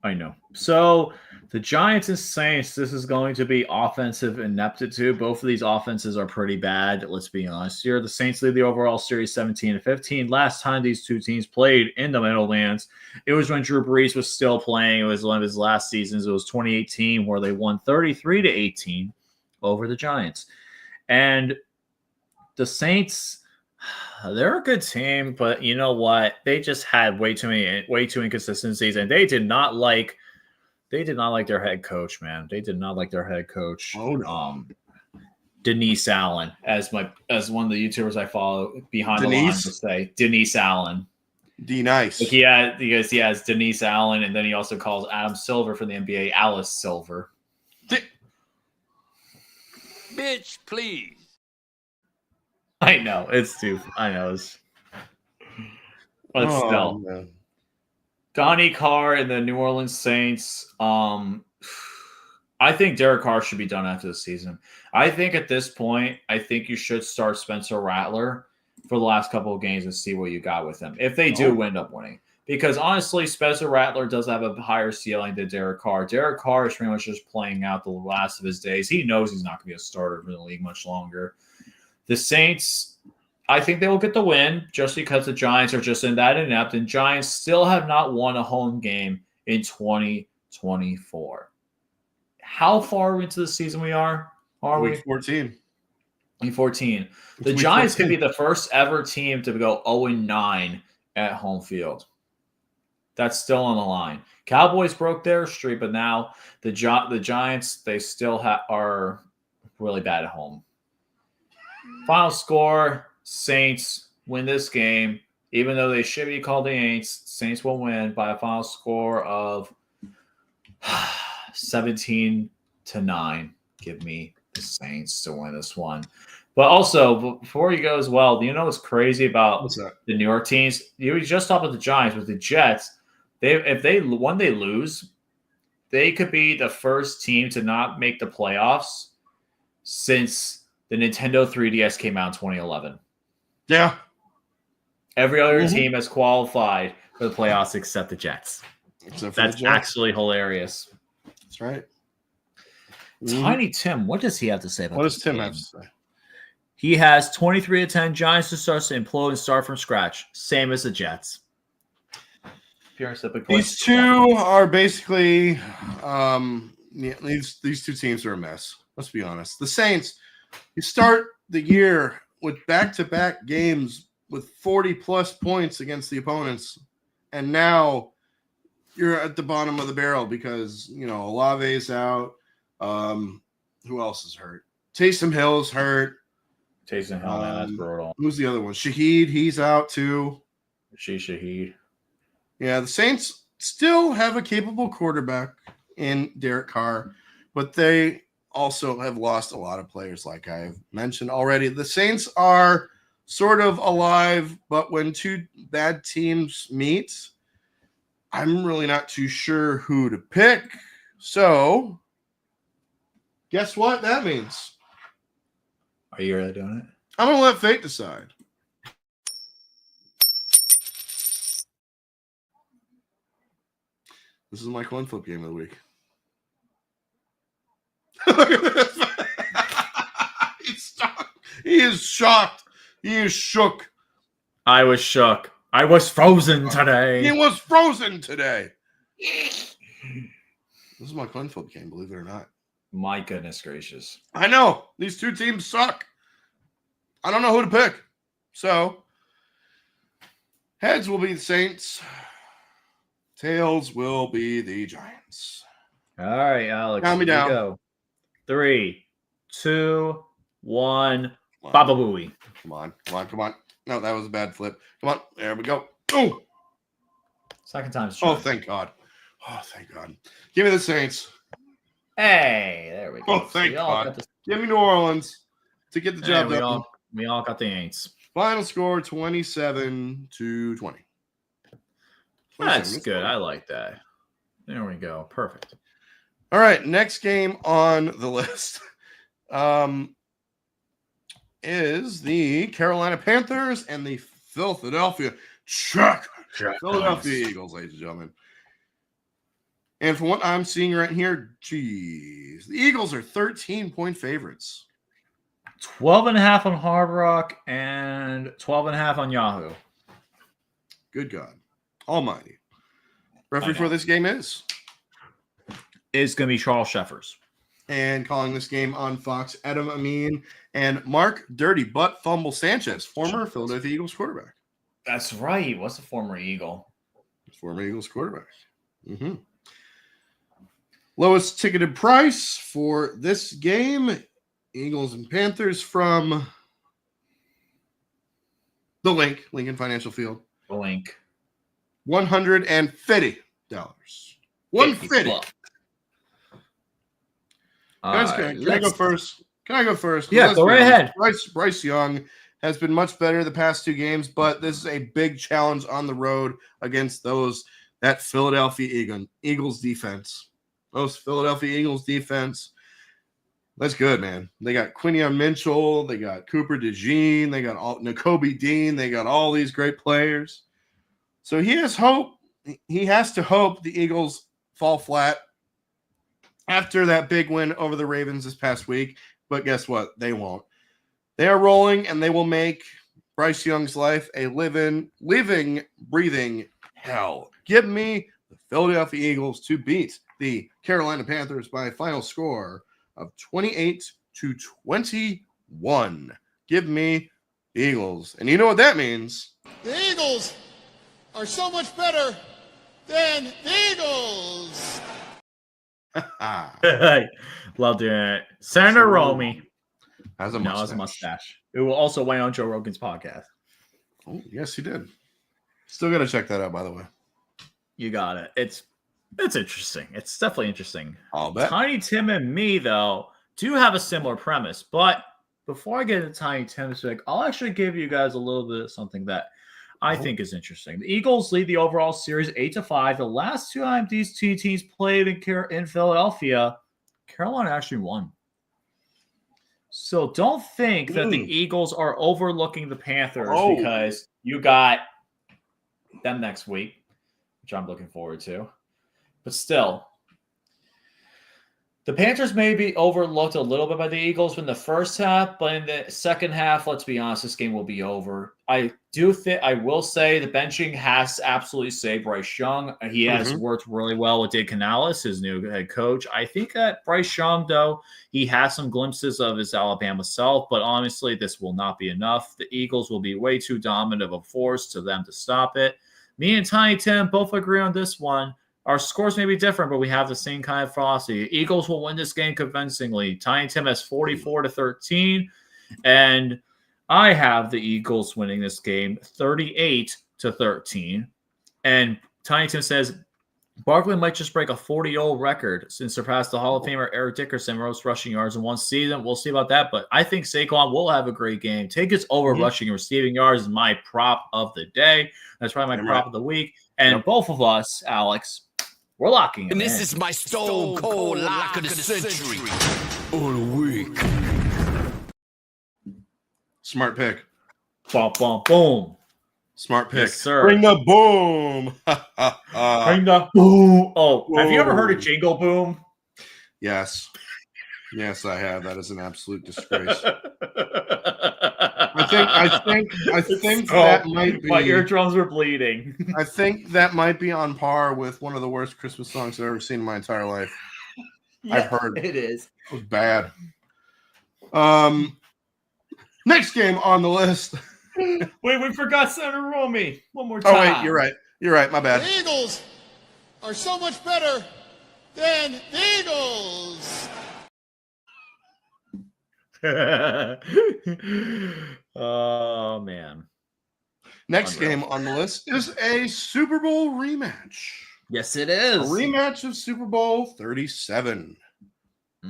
[SPEAKER 1] I know. So the Giants and Saints, this is going to be offensive ineptitude. Both of these offenses are pretty bad. Let's be honest here. The Saints lead the overall series 17-15. Last time these two teams played in the Meadowlands, it was when Drew Brees was still playing. It was one of his last seasons. It was 2018 where they won 33-18 over the Giants. And the Saints, they're a good team, but you know what? They just had way too inconsistencies, and they did not like their head coach, man. They did not like their head coach.
[SPEAKER 2] Oh no.
[SPEAKER 1] Denise Allen, as one of the YouTubers I follow behind the lines would say, Denise Allen.
[SPEAKER 2] D-Nice.
[SPEAKER 1] Like he has Denise Allen, and then he also calls Adam Silver from the NBA Alice Silver.
[SPEAKER 5] Bitch, please.
[SPEAKER 1] I know it's but still.
[SPEAKER 2] Man.
[SPEAKER 1] Donnie Carr and the New Orleans Saints. I think Derek Carr should be done after the season. I think at this point, you should start Spencer Rattler for the last couple of games and see what you got with him if they do end up winning. Because honestly, Spencer Rattler does have a higher ceiling than Derek Carr. Derek Carr is pretty much just playing out the last of his days. He knows he's not going to be a starter in the league much longer. The Saints, I think they will get the win just because the Giants are just in that inept, and Giants still have not won a home game in 2024. How far into the season we are?
[SPEAKER 2] Week 14.
[SPEAKER 1] Week 14. The Giants could be the first ever team to go 0-9 at home field. That's still on the line. Cowboys broke their streak, but now the Giants, they still are really bad at home. Final score, Saints win this game, even though they should be called the Aints. Saints will win by a final score of 17-9. Give me the Saints to win this one. But also, before you go as well, do you know what's crazy about the New York teams? You just talked about the Giants with the Jets. If they lose, they could be the first team to not make the playoffs since the Nintendo 3DS came out in 2011.
[SPEAKER 2] Yeah.
[SPEAKER 1] Every other team has qualified for the playoffs except the Jets. That's actually hilarious.
[SPEAKER 2] That's right.
[SPEAKER 1] Tiny Tim, what does he have to say about this?
[SPEAKER 2] What does Tim have to say?
[SPEAKER 1] He has 23 to 10 Giants to start to implode and start from scratch. Same as the Jets.
[SPEAKER 2] These two are basically these two teams are a mess. Let's be honest. The Saints, you start the year with back-to-back games with 40-plus points against the opponents, and now you're at the bottom of the barrel because, Olave's out. Who else is hurt? Taysom Hill's hurt.
[SPEAKER 1] Taysom Hill, man, that's brutal.
[SPEAKER 2] Who's the other one? Shaheed, he's out too.
[SPEAKER 1] Shaheed.
[SPEAKER 2] Yeah, the Saints still have a capable quarterback in Derek Carr, but they also have lost a lot of players, like I've mentioned already. The Saints are sort of alive, but when two bad teams meet, I'm really not too sure who to pick. So, guess what that means?
[SPEAKER 1] Are you really doing it?
[SPEAKER 2] I'm going to let fate decide. This is my coin flip game of the week. Look at this. He's shocked. He is shocked. He is shook.
[SPEAKER 1] I was shook. I was frozen today.
[SPEAKER 2] He was frozen today. This is my coin flip game, believe it or not.
[SPEAKER 1] My goodness gracious.
[SPEAKER 2] I know. These two teams suck. I don't know who to pick. So, heads will be the Saints. Tails will be the Giants.
[SPEAKER 1] All right, Alex.
[SPEAKER 2] Count me down.
[SPEAKER 1] Go. 3, 2, 1. Baba Booey.
[SPEAKER 2] Come on. No, that was a bad flip. Come on. There we go. Oh.
[SPEAKER 1] Second time's
[SPEAKER 2] Oh, thank God. Give me the Saints.
[SPEAKER 1] Hey, there we go.
[SPEAKER 2] Oh, thank God. Give me New Orleans to get the job done.
[SPEAKER 1] We all got the Aints.
[SPEAKER 2] Final score 27-20.
[SPEAKER 1] That's good. I like that. There we go. Perfect.
[SPEAKER 2] All right. Next game on the list is the Carolina Panthers and the Philadelphia Eagles, ladies and gentlemen. And from what I'm seeing right here, the Eagles are 13-point favorites.
[SPEAKER 1] 12.5 on Hard Rock and 12.5 on Yahoo.
[SPEAKER 2] Good God Almighty. Referee for this game is
[SPEAKER 1] going to be Charles Sheffers.
[SPEAKER 2] And calling this game on Fox, Adam Amin and Mark Dirty Butt Fumble Sanchez, former Philadelphia Eagles quarterback.
[SPEAKER 1] That's right. He was a former Eagle.
[SPEAKER 2] Former Eagles quarterback. Mm-hmm. Lowest ticketed price for this game, Eagles and Panthers from the link, Lincoln Financial Field.
[SPEAKER 1] The link.
[SPEAKER 2] $150. $150. Guys, can I go first?
[SPEAKER 1] Yeah, go right ahead.
[SPEAKER 2] Bryce Young has been much better the past two games, but this is a big challenge on the road against that Philadelphia Eagles defense. Those Philadelphia Eagles defense. That's good, man. They got Quinion Mitchell. They got Cooper DeJean. They got Nakobe Dean. They got all these great players. So he has hope. He has to hope the Eagles fall flat after that big win over the Ravens this past week. But guess what? They won't. They are rolling, and they will make Bryce Young's life a living, breathing hell. Give me the Philadelphia Eagles to beat the Carolina Panthers by a final score of 28-21. Give me the Eagles. And you know what that means.
[SPEAKER 6] The Eagles are so much better than the Eagles.
[SPEAKER 1] Love doing it. Senator Romy
[SPEAKER 2] has a
[SPEAKER 1] mustache. Who also went on Joe Rogan's podcast.
[SPEAKER 2] Oh, yes, he did. Still got to check that out, by the way.
[SPEAKER 1] You got it. It's interesting. It's definitely interesting.
[SPEAKER 2] I'll bet.
[SPEAKER 1] Tiny Tim and me, though, do have a similar premise. But before I get into Tiny Tim's pick, I'll actually give you guys a little bit of something that I think is interesting. The Eagles lead the overall series 8-5. The last time these two teams played in Philadelphia, Carolina actually won. So don't think that the Eagles are overlooking the Panthers because you got them next week, which I'm looking forward to. But still, the Panthers may be overlooked a little bit by the Eagles in the first half, but in the second half, let's be honest, this game will be over. I will say the benching has absolutely saved Bryce Young. He has worked really well with Dave Canales, his new head coach. I think that Bryce Young, though, he has some glimpses of his Alabama self, but honestly, this will not be enough. The Eagles will be way too dominant of a force to them to stop it. Me and Tiny Tim both agree on this one. Our scores may be different, but we have the same kind of philosophy. Eagles will win this game convincingly. Tiny Tim has 44-13, and I have the Eagles winning this game 38-13. And Tiny Tim says Barkley might just break a 40-0 record and surpass the Hall of Famer Eric Dickerson most rushing yards in one season. We'll see about that, but I think Saquon will have a great game. Take his over rushing and receiving yards is my prop of the day. That's probably my prop of the week. And both of us, Alex, we're locking him
[SPEAKER 5] And this
[SPEAKER 1] in.
[SPEAKER 5] is my stone cold lock of the century. Or the week.
[SPEAKER 2] Smart pick.
[SPEAKER 1] Boom, boom, boom.
[SPEAKER 2] Smart pick.
[SPEAKER 1] Yes, sir.
[SPEAKER 2] Bring the boom.
[SPEAKER 1] Bring the boom. Oh, have you ever heard of Jingle Boom?
[SPEAKER 2] Yes. Yes, I have. That is an absolute disgrace. I think that might be.
[SPEAKER 1] My eardrums were bleeding.
[SPEAKER 2] I think that might be on par with one of the worst Christmas songs I've ever seen in my entire life. I've heard
[SPEAKER 1] it is.
[SPEAKER 2] It was bad. Next game on the list.
[SPEAKER 1] Wait, we forgot Senator Romy. One more time.
[SPEAKER 2] Oh wait, you're right. You're right. My bad.
[SPEAKER 6] The Eagles are so much better than the Eagles.
[SPEAKER 1] Oh man.
[SPEAKER 2] Next game on the list is a Super Bowl rematch.
[SPEAKER 1] Yes, it is.
[SPEAKER 2] A rematch of Super Bowl 37.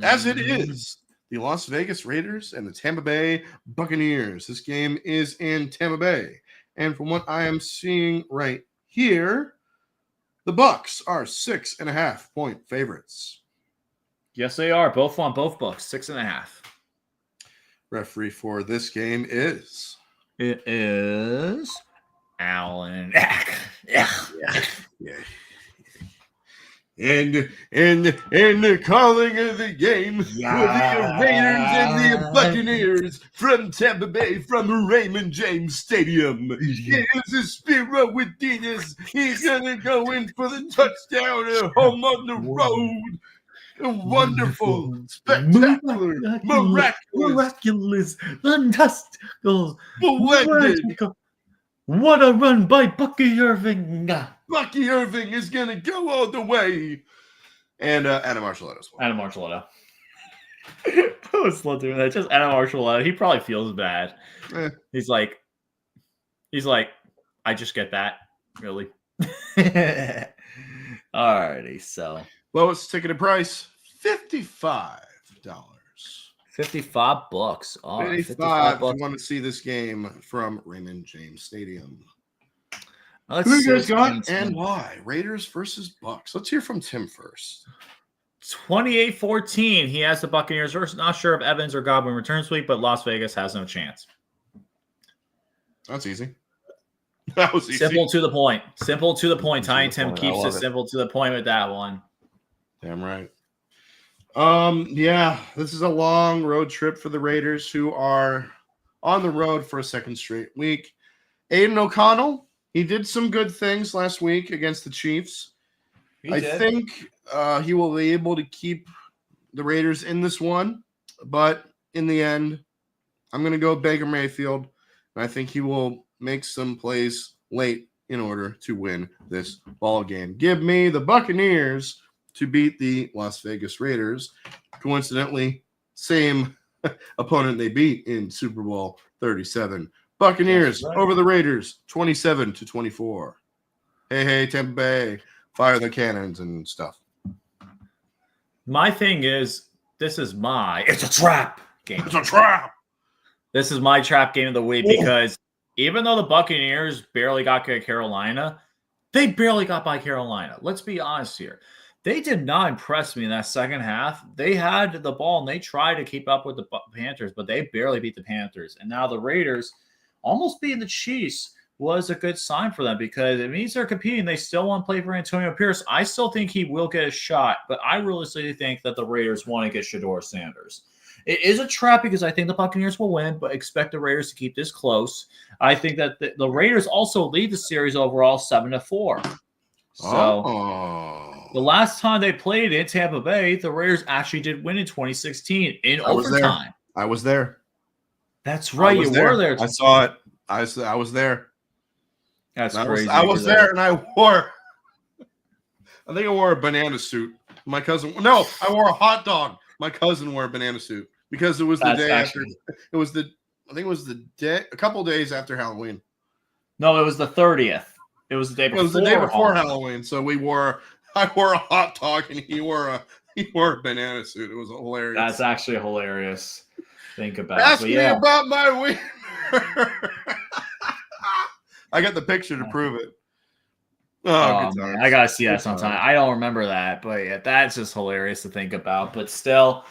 [SPEAKER 2] As it is the Las Vegas Raiders and the Tampa Bay Buccaneers. This game is in Tampa Bay. And from what I am seeing right here, the Bucs are 6.5-point favorites.
[SPEAKER 1] Yes, they are. Both on both books. 6.5.
[SPEAKER 2] Referee for this game is.
[SPEAKER 1] It is Alan.
[SPEAKER 2] Yeah. And the calling of the game for the Raiders and the Buccaneers from Tampa Bay, from Raymond James Stadium. It is the spirit within us. He's gonna go in for the touchdown at home on the road. Wonderful, spectacular, miraculous,
[SPEAKER 1] fantastical,
[SPEAKER 2] splendid.
[SPEAKER 1] What a run by Bucky Irving.
[SPEAKER 2] Bucky Irving is going to go all the way. And Adam Marshalletta as well.
[SPEAKER 1] Adam Marshalletta. I was still doing that. Just Adam Marshalletta. He probably feels bad. He's like, I just get that. Really? Alrighty, so.
[SPEAKER 2] Lowest ticketed price, $55.
[SPEAKER 1] $55. Oh,
[SPEAKER 2] $55 if you want to see this game from Raymond James Stadium. Who you guys got and why? Raiders versus Bucs. Let's hear from Tim first.
[SPEAKER 1] 28-14. He has the Buccaneers versus. Not sure if Evans or Godwin returns week, but Las Vegas has no chance.
[SPEAKER 2] That's easy. That was easy.
[SPEAKER 1] Simple to the point. Simple to the point. Tiny Tim keeps it simple to the point with that one.
[SPEAKER 2] Damn right. Yeah, this is a long road trip for the Raiders, who are on the road for a second straight week. Aiden O'Connell, he did some good things last week against the Chiefs. I think he will be able to keep the Raiders in this one, but in the end, I'm going to go Baker Mayfield, and I think he will make some plays late in order to win this ball game. Give me the Buccaneers to beat the Las Vegas Raiders. Coincidentally, same opponent they beat in Super Bowl 37. Buccaneers
[SPEAKER 1] Right.
[SPEAKER 2] over the Raiders, 27-24. Hey, Tampa Bay, fire the cannons and stuff.
[SPEAKER 1] My thing is, it's a trap game.
[SPEAKER 2] It's a trap.
[SPEAKER 1] This is my trap game of the week because even though the Buccaneers barely got by Carolina, they barely got by Carolina. Let's be honest here. They did not impress me in that second half. They had the ball and they tried to keep up with the Panthers, but they barely beat the Panthers. And now the Raiders almost beating the Chiefs was a good sign for them because it means they're competing. They still want to play for Antonio Pierce. I still think he will get a shot, but I realistically think that the Raiders want to get Shedeur Sanders. It is a trap because I think the Buccaneers will win, but expect the Raiders to keep this close. I think that the Raiders also lead the series overall 7-4. So the last time they played in Tampa Bay, the Raiders actually did win in 2016 in overtime.
[SPEAKER 2] I was there.
[SPEAKER 1] That's right. You were there.
[SPEAKER 2] I saw it. I was there.
[SPEAKER 1] That's crazy.
[SPEAKER 2] I was there, and I wore. I think I wore a banana suit. My cousin. No, I wore a hot dog. My cousin wore a banana suit because it was the day after. It was I think it was the day. A couple days after Halloween.
[SPEAKER 1] No, it was the 30th. It was the day before.
[SPEAKER 2] It was the day before Halloween. So I wore a hot dog, and he wore a banana suit. It was hilarious.
[SPEAKER 1] That's actually hilarious. Think about it.
[SPEAKER 2] Ask me about my wiener. I got the picture to prove it.
[SPEAKER 1] Oh man, I gotta see that sometime. I don't remember that, but yeah, that's just hilarious to think about. But still,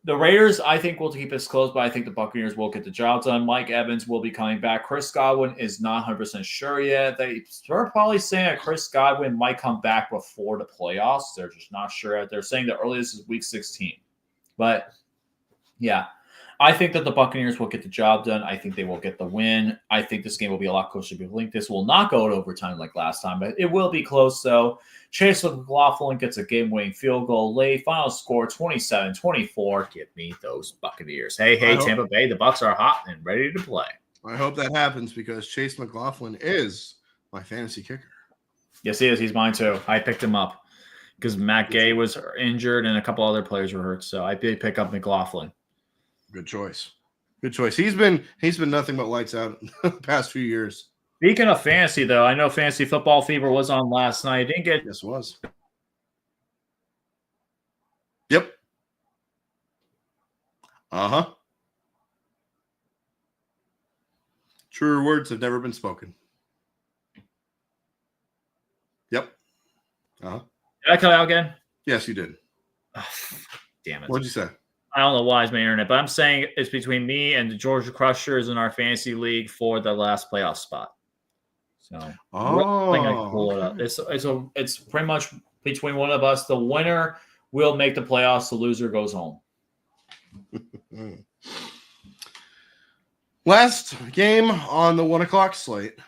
[SPEAKER 1] the Raiders, I think, will keep us close, but I think the Buccaneers will get the job done. Mike Evans will be coming back. Chris Godwin is not 100% sure yet. They're probably saying that Chris Godwin might come back before the playoffs. They're just not sure yet. They're saying the earliest is week 16. But yeah, I think that the Buccaneers will get the job done. I think they will get the win. I think this game will be a lot closer. People think this will not go to overtime like last time, but it will be close. So Chase McLaughlin gets a game-winning field goal late. Final score 27-24. Give me those Buccaneers. Hey, Tampa Bay, the Bucs are hot and ready to play.
[SPEAKER 2] I hope that happens because Chase McLaughlin is my fantasy kicker.
[SPEAKER 1] Yes, he is. He's mine too. I picked him up because Matt Gay was injured and a couple other players were hurt. So I did pick up McLaughlin.
[SPEAKER 2] Good choice. Good choice. He's been nothing but lights out the past few years.
[SPEAKER 1] Speaking of fantasy, though, I know Fantasy Football Fever was on last night. Didn't get
[SPEAKER 2] Yes, it was. Yep. Uh-huh. Truer words have never been spoken. Yep. Uh-huh.
[SPEAKER 1] Did I cut out again?
[SPEAKER 2] Yes, you did.
[SPEAKER 1] Oh, damn it.
[SPEAKER 2] What'd you say?
[SPEAKER 1] I don't know why it's my internet, but I'm saying it's between me and the Georgia Crushers in our fantasy league for the last playoff spot. So pull it up. It's pretty much between one of us. The winner will make the playoffs. The loser goes home.
[SPEAKER 2] Last game on the 1:00 slate.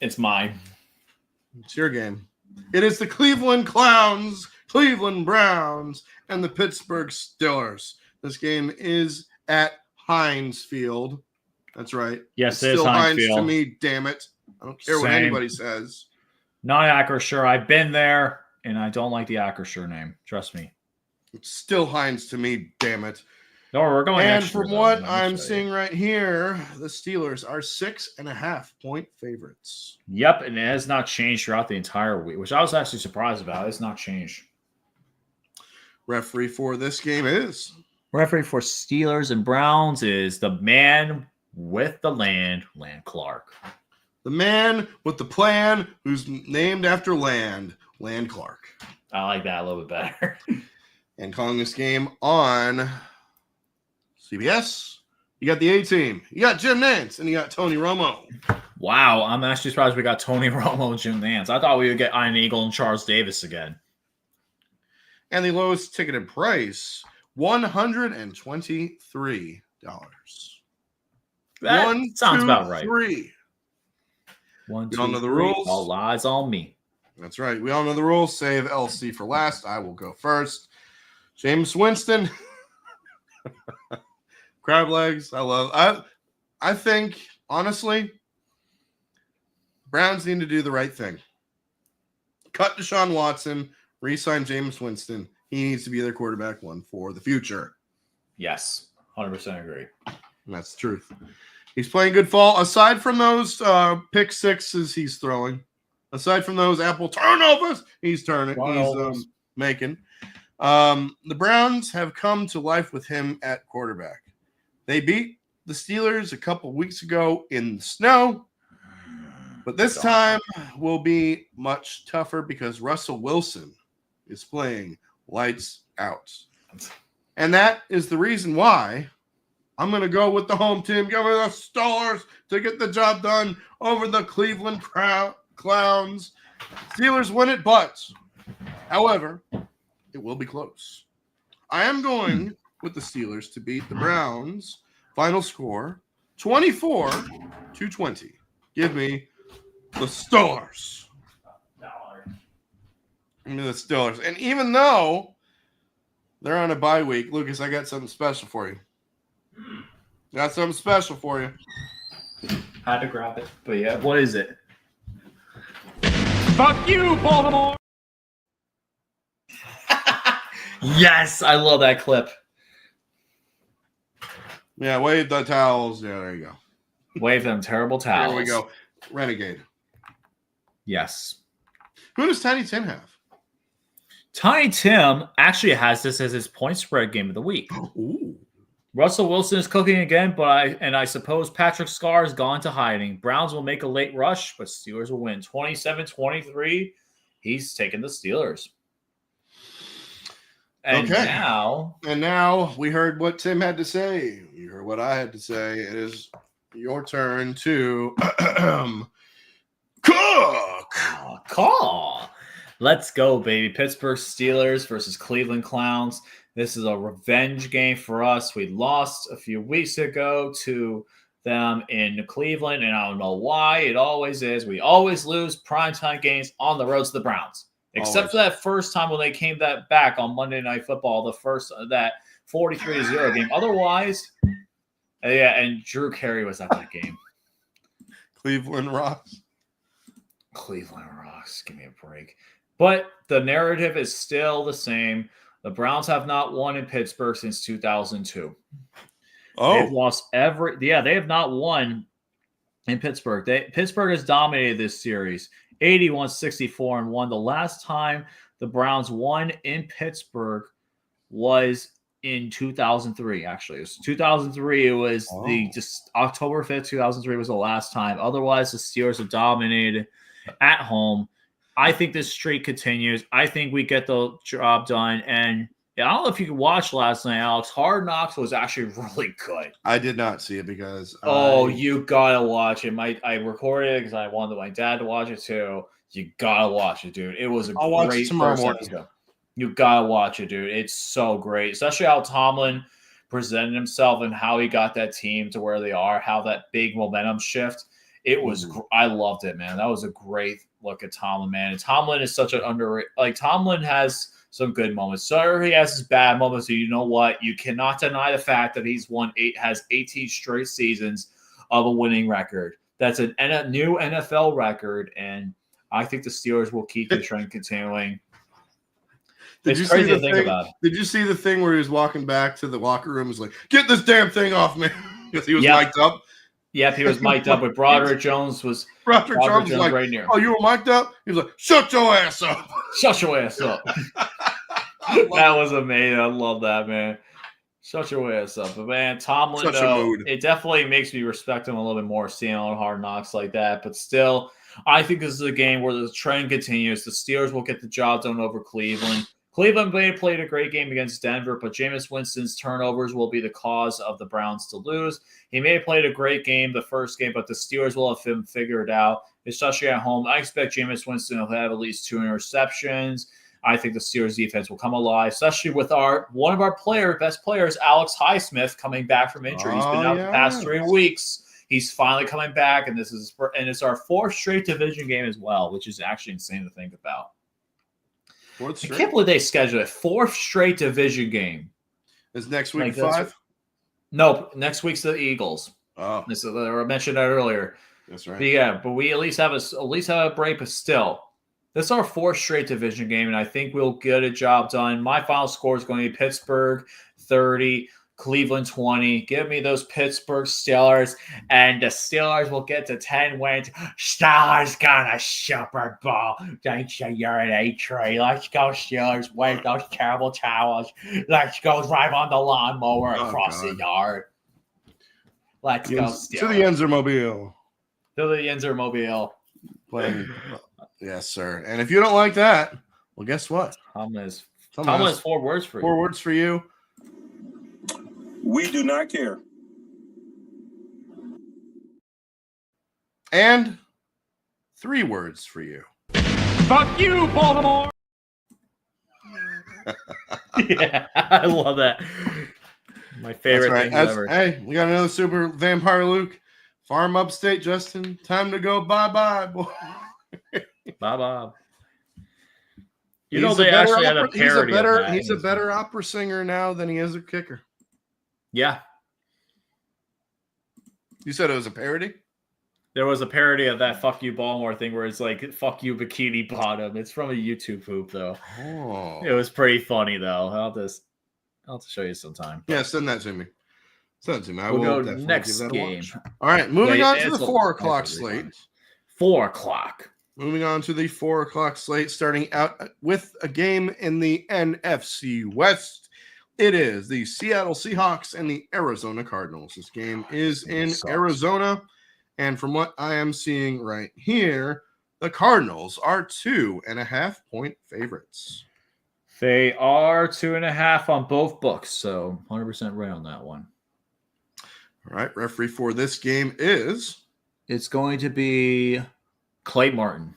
[SPEAKER 1] It's mine.
[SPEAKER 2] It's your game. It is the Cleveland Clowns, Cleveland Browns, and the Pittsburgh Steelers. This game is at Heinz Field. That's right.
[SPEAKER 1] Yes,
[SPEAKER 2] it's
[SPEAKER 1] it is Heinz
[SPEAKER 2] Field. To
[SPEAKER 1] me,
[SPEAKER 2] damn it. I don't care what anybody says.
[SPEAKER 1] Not Acrisure. I've been there, and I don't like the Acrisure name. Trust me.
[SPEAKER 2] It's still Heinz to me, damn it.
[SPEAKER 1] No, we're going.
[SPEAKER 2] And from what I'm seeing right here, the Steelers are 6.5-point favorites.
[SPEAKER 1] Yep, and it has not changed throughout the entire week, which I was actually surprised about. It's not changed.
[SPEAKER 2] Referee for this game is...
[SPEAKER 1] Referee for Steelers and Browns is the man with the land, Clark.
[SPEAKER 2] The man with the plan who's named after Land Clark.
[SPEAKER 1] I like that a little bit better.
[SPEAKER 2] And calling this game on CBS, you got the A-Team. You got Jim Nantz, and you got Tony Romo.
[SPEAKER 1] Wow, I'm actually surprised we got Tony Romo and Jim Nantz. I thought we would get Iron Eagle and Charles Davis again. And
[SPEAKER 2] the lowest ticketed price... $123.
[SPEAKER 1] That sounds about right.
[SPEAKER 2] 3.
[SPEAKER 1] One, two,
[SPEAKER 2] we all know the
[SPEAKER 1] three.
[SPEAKER 2] rules.
[SPEAKER 1] All eyes on me.
[SPEAKER 2] That's right. We all know the rules. Save LC for last. I will go first. James Winston. Crab legs. I think, honestly, Browns need to do the right thing. Cut Deshaun Watson. Re-sign James Winston. He needs to be their quarterback one for the future.
[SPEAKER 1] Yes, 100% agree.
[SPEAKER 2] And that's the truth. He's playing good fall. Aside from those pick sixes he's throwing, aside from those apple turnovers he's making, the Browns have come to life with him at quarterback. They beat the Steelers a couple weeks ago in the snow, but this time will be much tougher because Russell Wilson is playing lights out. And that is the reason why I'm going to go with the home team. Give me the Stars to get the job done over the Cleveland Clowns. Steelers win it, but, however, it will be close. I am going with the Steelers to beat the Browns. Final score, 24-20. Give me the Stars. Give me the Steelers. And even though they're on a bye week, Lucas, I got something special for you. Got something special for you.
[SPEAKER 1] Had to grab it. But yeah, what is it? Fuck you, Baltimore! Yes, I love that clip.
[SPEAKER 2] Yeah, wave the towels. Yeah, there you go.
[SPEAKER 1] Wave them terrible towels.
[SPEAKER 2] There we go. Renegade.
[SPEAKER 1] Yes.
[SPEAKER 2] Who does Tiny Tim have?
[SPEAKER 1] Tiny Tim actually has this as his point spread game of the week.
[SPEAKER 2] Ooh.
[SPEAKER 1] Russell Wilson is cooking again, but I suppose Patrick Scar has gone to hiding. Browns will make a late rush, but Steelers will win 27-23. He's taking the Steelers. And now we heard what Tim had to say. You heard what I had to say. It is your turn to cook. Call. Let's go, baby. Pittsburgh Steelers versus Cleveland Clowns. This is a revenge game for us. We lost a few weeks ago to them in Cleveland, and I don't know why. It always is. We always lose primetime games on the road to the Browns. Except for that first time when they came back on Monday Night Football, the first that 43-0 game. Otherwise, yeah, and Drew Carey was at that game.
[SPEAKER 2] Cleveland rocks.
[SPEAKER 1] Cleveland rocks. Give me a break. But the narrative is still the same. The Browns have not won in Pittsburgh since 2002.
[SPEAKER 2] Oh,
[SPEAKER 1] they've lost they have not won in Pittsburgh. Pittsburgh has dominated this series, 81-64-1. The last time the Browns won in Pittsburgh was in 2003. Actually, it was 2003. It was just October 5th, 2003 was the last time. Otherwise, the Steelers have dominated at home. I think this streak continues. I think we get the job done. And I don't know if you could watch last night, Alex. Hard Knocks was actually really good.
[SPEAKER 2] I did not see it because
[SPEAKER 1] you gotta watch it. I recorded it because I wanted my dad to watch it too. You gotta watch it, dude. It was
[SPEAKER 2] I'll watch it tomorrow morning.
[SPEAKER 1] You gotta watch it, dude. It's so great, especially how Tomlin presented himself and how he got that team to where they are. How that big momentum shift. It was. I loved it, man. That was a great look at Tomlin, man. And Tomlin is such an underrated. Like Tomlin has some good moments. Sure, he has his bad moments. So you know what? You cannot deny the fact that has 18 straight seasons of a winning record. That's a new NFL record, and I think the Steelers will keep the trend continuing. It's crazy to think about.
[SPEAKER 2] Did you see the thing where he was walking back to the locker room? Was like, "Get this damn thing off me," because he was mic'd up.
[SPEAKER 1] Yep, he was mic'd up. With Broderick Jones was
[SPEAKER 2] like,
[SPEAKER 1] right near.
[SPEAKER 2] "Oh, you were mic'd up?" He was like, "Shut your ass up!
[SPEAKER 1] Shut your ass up!" That was amazing. I love that, man. Shut your ass up, but man, Tomlin. It definitely makes me respect him a little bit more, seeing on Hard Knocks like that. But still, I think this is a game where the trend continues. The Steelers will get the job done over Cleveland. Cleveland played a great game against Denver, but Jameis Winston's turnovers will be the cause of the Browns to lose. He may have played a great game the first game, but the Steelers will have him figured out, especially at home. I expect Jameis Winston to have at least 2 interceptions. I think the Steelers defense will come alive, especially with one of our best players, Alex Highsmith, coming back from injury. He's been out the past 3 weeks. He's finally coming back, and it's our 4th straight division game as well, which is actually insane to think about. I can't believe they scheduled a 4th straight division game.
[SPEAKER 2] Is next week 5?
[SPEAKER 1] No, next week's the Eagles.
[SPEAKER 2] Oh,
[SPEAKER 1] I mentioned that earlier.
[SPEAKER 2] That's right.
[SPEAKER 1] But yeah, but we at least have a break. But still, this is our 4th straight division game, and I think we'll get a job done. My final score is going to be Pittsburgh 30, Cleveland 20. Give me those Pittsburgh Steelers, and the Steelers will get to 10 wins. Steelers got a Super Bowl. Don't you urinate, Trey. Let's go, Steelers. Wave those terrible towels. Let's go drive on the lawnmower across the yard. Let's go, Steelers.
[SPEAKER 2] To the Yinzermobile.
[SPEAKER 1] To the Yinzermobile.
[SPEAKER 2] Yes, sir. And if you don't like that, well, guess what?
[SPEAKER 1] Tomlin has 4 words for you.
[SPEAKER 2] 4 words for you.
[SPEAKER 7] We do not care.
[SPEAKER 2] And 3 words for you.
[SPEAKER 1] Fuck you, Baltimore. Yeah, I love that. My favorite thing ever.
[SPEAKER 2] Hey, we got another super vampire Luke. Farm upstate, Justin. Time to go bye-bye, boy.
[SPEAKER 1] Bye-bye. You know, they actually had a parody of that.
[SPEAKER 2] He's a better opera singer now than he is a kicker.
[SPEAKER 1] Yeah.
[SPEAKER 2] You said it was a parody?
[SPEAKER 1] There was a parody of that "fuck you Baltimore" thing where it's like "fuck you Bikini Bottom." It's from a YouTube hoop though.
[SPEAKER 2] Oh,
[SPEAKER 1] it was pretty funny though. I'll have to show you sometime.
[SPEAKER 2] Yeah, send that to me. Send it to me. I
[SPEAKER 1] we'll
[SPEAKER 2] will
[SPEAKER 1] go next game.
[SPEAKER 2] All right, moving on to the 4 o'clock slate.
[SPEAKER 1] 4 o'clock.
[SPEAKER 2] Moving on to the 4 o'clock slate, starting out with a game in the NFC West. It is the Seattle Seahawks and the Arizona Cardinals. This game is in Arizona. And from what I am seeing right here, the Cardinals are 2.5-point favorites.
[SPEAKER 1] They are 2.5 on both books. So 100% right on that one.
[SPEAKER 2] All right. Referee for this game is?
[SPEAKER 1] It's going to be Clay Martin.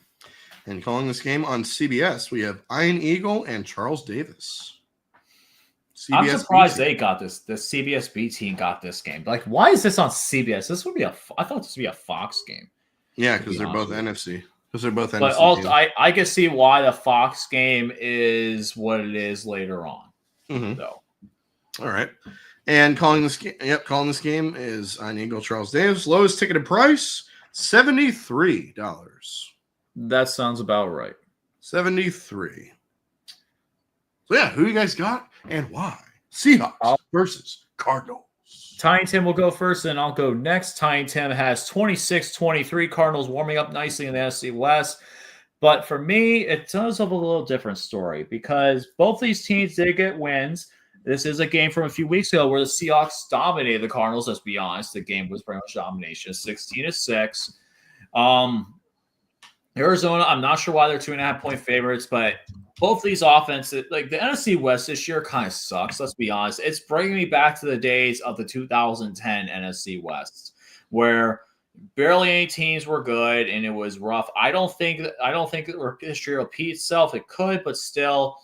[SPEAKER 2] And calling this game on CBS, we have Ian Eagle and Charles Davis.
[SPEAKER 1] I'm surprised they got this. The CBS team got this game. Like, why is this on CBS? This would be I thought this would be a Fox game.
[SPEAKER 2] Yeah, because they're both NFC. Because they're both NFC.
[SPEAKER 1] But also, I can see why the Fox game is what it is later on. Though.
[SPEAKER 2] All right. And calling this game is Ian Eagle, Charles Davis. Lowest ticketed price, $73.
[SPEAKER 1] That sounds about right.
[SPEAKER 2] 73. So yeah, who you guys got and why? Seahawks versus Cardinals.
[SPEAKER 1] Ty Tim will go first, and I'll go next. Ty Tim has 26-23. Cardinals warming up nicely in the NFC West. But for me, it does have a little different story because both these teams did get wins. This is a game from a few weeks ago where the Seahawks dominated the Cardinals. Let's be honest. The game was pretty much domination, 16-6. Arizona, I'm not sure why they're 2.5-point favorites, but both these offenses, like the NFC West this year kind of sucks. Let's be honest. It's bringing me back to the days of the 2010 NFC West where barely any teams were good and it was rough. I don't think that history will repeat itself. It could, but still,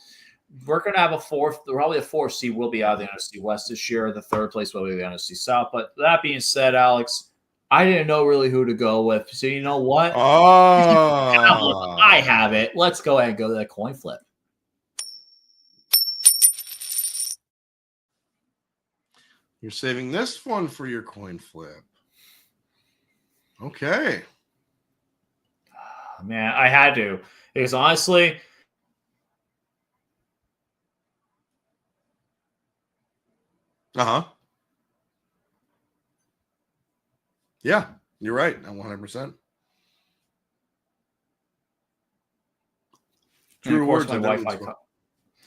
[SPEAKER 1] we're going to have probably a 4th seed will be out of the NFC West this year. The 3rd place will be the NFC South. But that being said, Alex, I didn't know really who to go with. So you know what?
[SPEAKER 2] Oh,
[SPEAKER 1] I have it. Let's go ahead and go to that coin flip.
[SPEAKER 2] You're saving this one for your coin flip. Okay.
[SPEAKER 1] Man, I had to. Because honestly,
[SPEAKER 2] yeah, you're right. I'm 100%.
[SPEAKER 1] True words. My Wi-Fi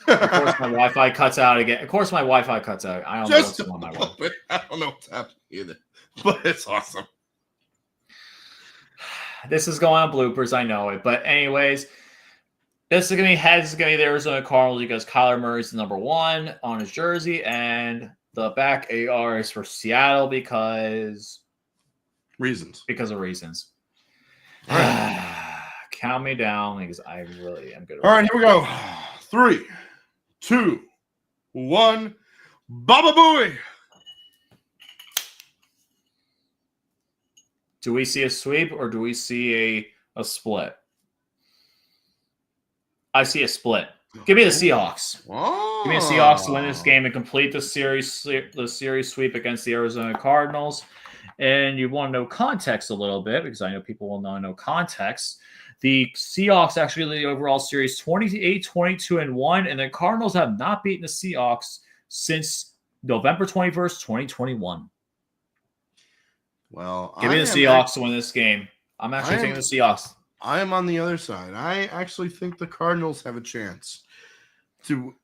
[SPEAKER 1] Of course, my Wi-Fi cuts out again. Of course, my Wi-Fi cuts out. I don't know what's on my Wi-Fi.
[SPEAKER 2] I don't know what's happening either, but it's awesome.
[SPEAKER 1] This is going on bloopers. I know it, but anyways, this is gonna be heads. Is gonna be the Arizona Cardinals because Kyler Murray's the number 1 on his jersey, and the back AR is for Seattle because of reasons.
[SPEAKER 2] All right.
[SPEAKER 1] Count me down because I really am good.
[SPEAKER 2] All right, here we go. 3, 2, 1. Baba Booey.
[SPEAKER 1] Do we see a sweep or do we see a split? I see a split. Give me the Seahawks.
[SPEAKER 2] Oh.
[SPEAKER 1] Give me the Seahawks to win this game and complete the series sweep against the Arizona Cardinals. And you want to know context a little bit because I know people will not know context. The Seahawks actually lead the overall series 28-22-1, and the Cardinals have not beaten the Seahawks since November 21st, 2021.
[SPEAKER 2] Well,
[SPEAKER 1] Give me the Seahawks to win this game. I'm actually taking the Seahawks.
[SPEAKER 2] I am on the other side. I actually think the Cardinals have a chance.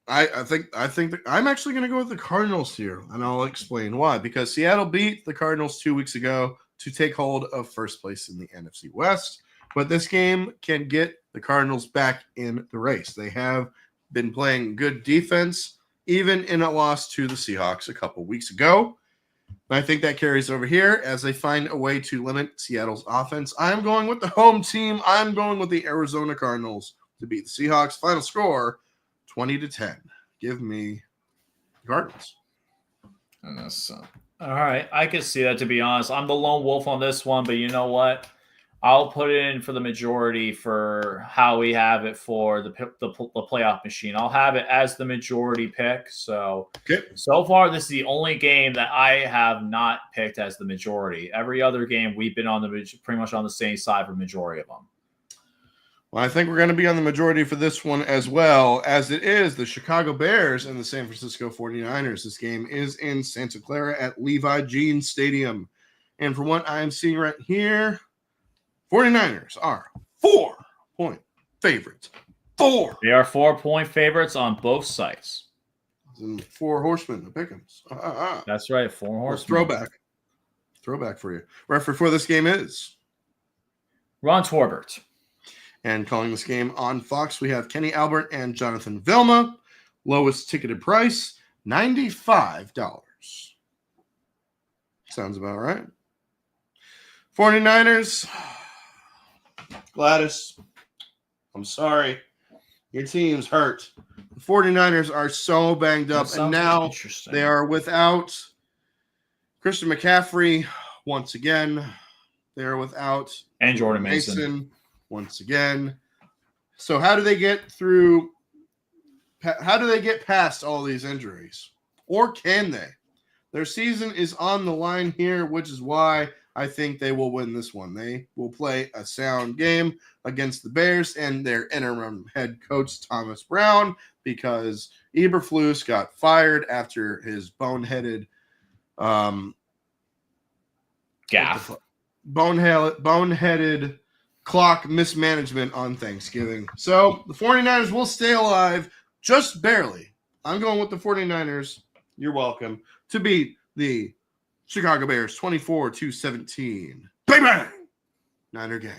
[SPEAKER 2] I think that I'm actually going to go with the Cardinals here, and I'll explain why. Because Seattle beat the Cardinals 2 weeks ago to take hold of first place in the NFC West, but this game can get the Cardinals back in the race. They have been playing good defense, even in a loss to the Seahawks a couple weeks ago. And I think that carries over here as they find a way to limit Seattle's offense. I'm going with the home team. I'm going with the Arizona Cardinals to beat the Seahawks. Final score, 20-10. Give me the Cardinals.
[SPEAKER 1] All right. I can see that, to be honest. I'm the lone wolf on this one, but you know what? I'll put it in for the majority for how we have it for the playoff machine. I'll have it as the majority pick. So, So far, this is the only game that I have not picked as the majority. Every other game, we've been on pretty much on the same side for the majority of them.
[SPEAKER 2] Well, I think we're going to be on the majority for this one as well, as it is the Chicago Bears and the San Francisco 49ers. This game is in Santa Clara at Levi Jeans Stadium. And from what I'm seeing right here, 49ers are 4-point favorites.
[SPEAKER 1] They are 4-point favorites on both sides.
[SPEAKER 2] And 4 horsemen, the Pick'ems.
[SPEAKER 1] That's right, 4 horsemen.
[SPEAKER 2] Throwback for you. Referee for this game is
[SPEAKER 1] Ron Torbert.
[SPEAKER 2] And calling this game on Fox, we have Kenny Albert and Jonathan Vilma. Lowest ticketed price, $95. Sounds about right. 49ers. Gladys, I'm sorry. Your team's hurt. The 49ers are so banged up, and now they are without Christian McCaffrey once again. They are without
[SPEAKER 1] and Jordan Mason
[SPEAKER 2] once again. So how do they get through? How do they get past all these injuries? Or can they? Their season is on the line here, which is why I think they will win this one. They will play a sound game against the Bears and their interim head coach, Thomas Brown, because Eberflus got fired after his boneheaded boneheaded clock mismanagement on Thanksgiving. So the 49ers will stay alive just barely. I'm going with the 49ers. You're welcome. To beat the Chicago Bears 24-17. Bang bang! Niner gang.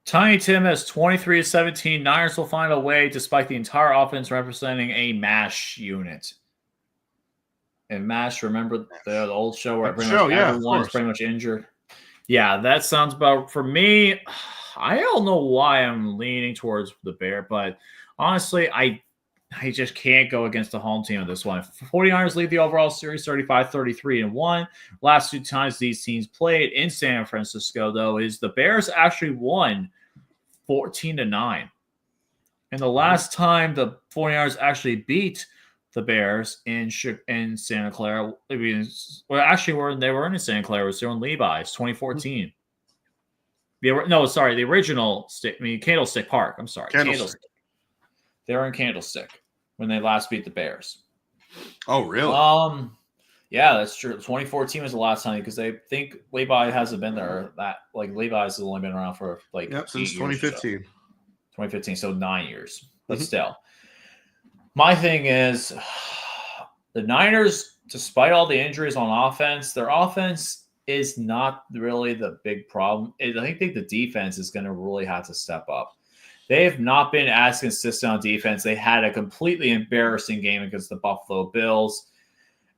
[SPEAKER 1] Tiny Tim has 23-17. Niners will find a way despite the entire offense representing a MASH unit. And MASH, remember the old show where everyone's pretty much injured? Yeah, that sounds about, for me, I don't know why I'm leaning towards the Bear, but honestly, I just can't go against the home team on this one. 49ers lead the overall series 35-33-1. Last 2 times these teams played in San Francisco, though, is the Bears actually won 14-9. And the last time the 49ers actually beat the Bears in Santa Clara, they were in Santa Clara, it was in Levi's, 2014. The original Candlestick Park. I'm sorry, Candlestick. They were in Candlestick when they last beat the Bears.
[SPEAKER 2] Oh, really?
[SPEAKER 1] Yeah, that's true. 2014 was the last time because I think Levi hasn't been there. Levi's has only been around for
[SPEAKER 2] since 2015.
[SPEAKER 1] 2015, so 9 years. But still, my thing is the Niners, despite all the injuries on offense, their offense is not really the big problem. I think the defense is going to really have to step up. They have not been as consistent on defense. They had a completely embarrassing game against the Buffalo Bills.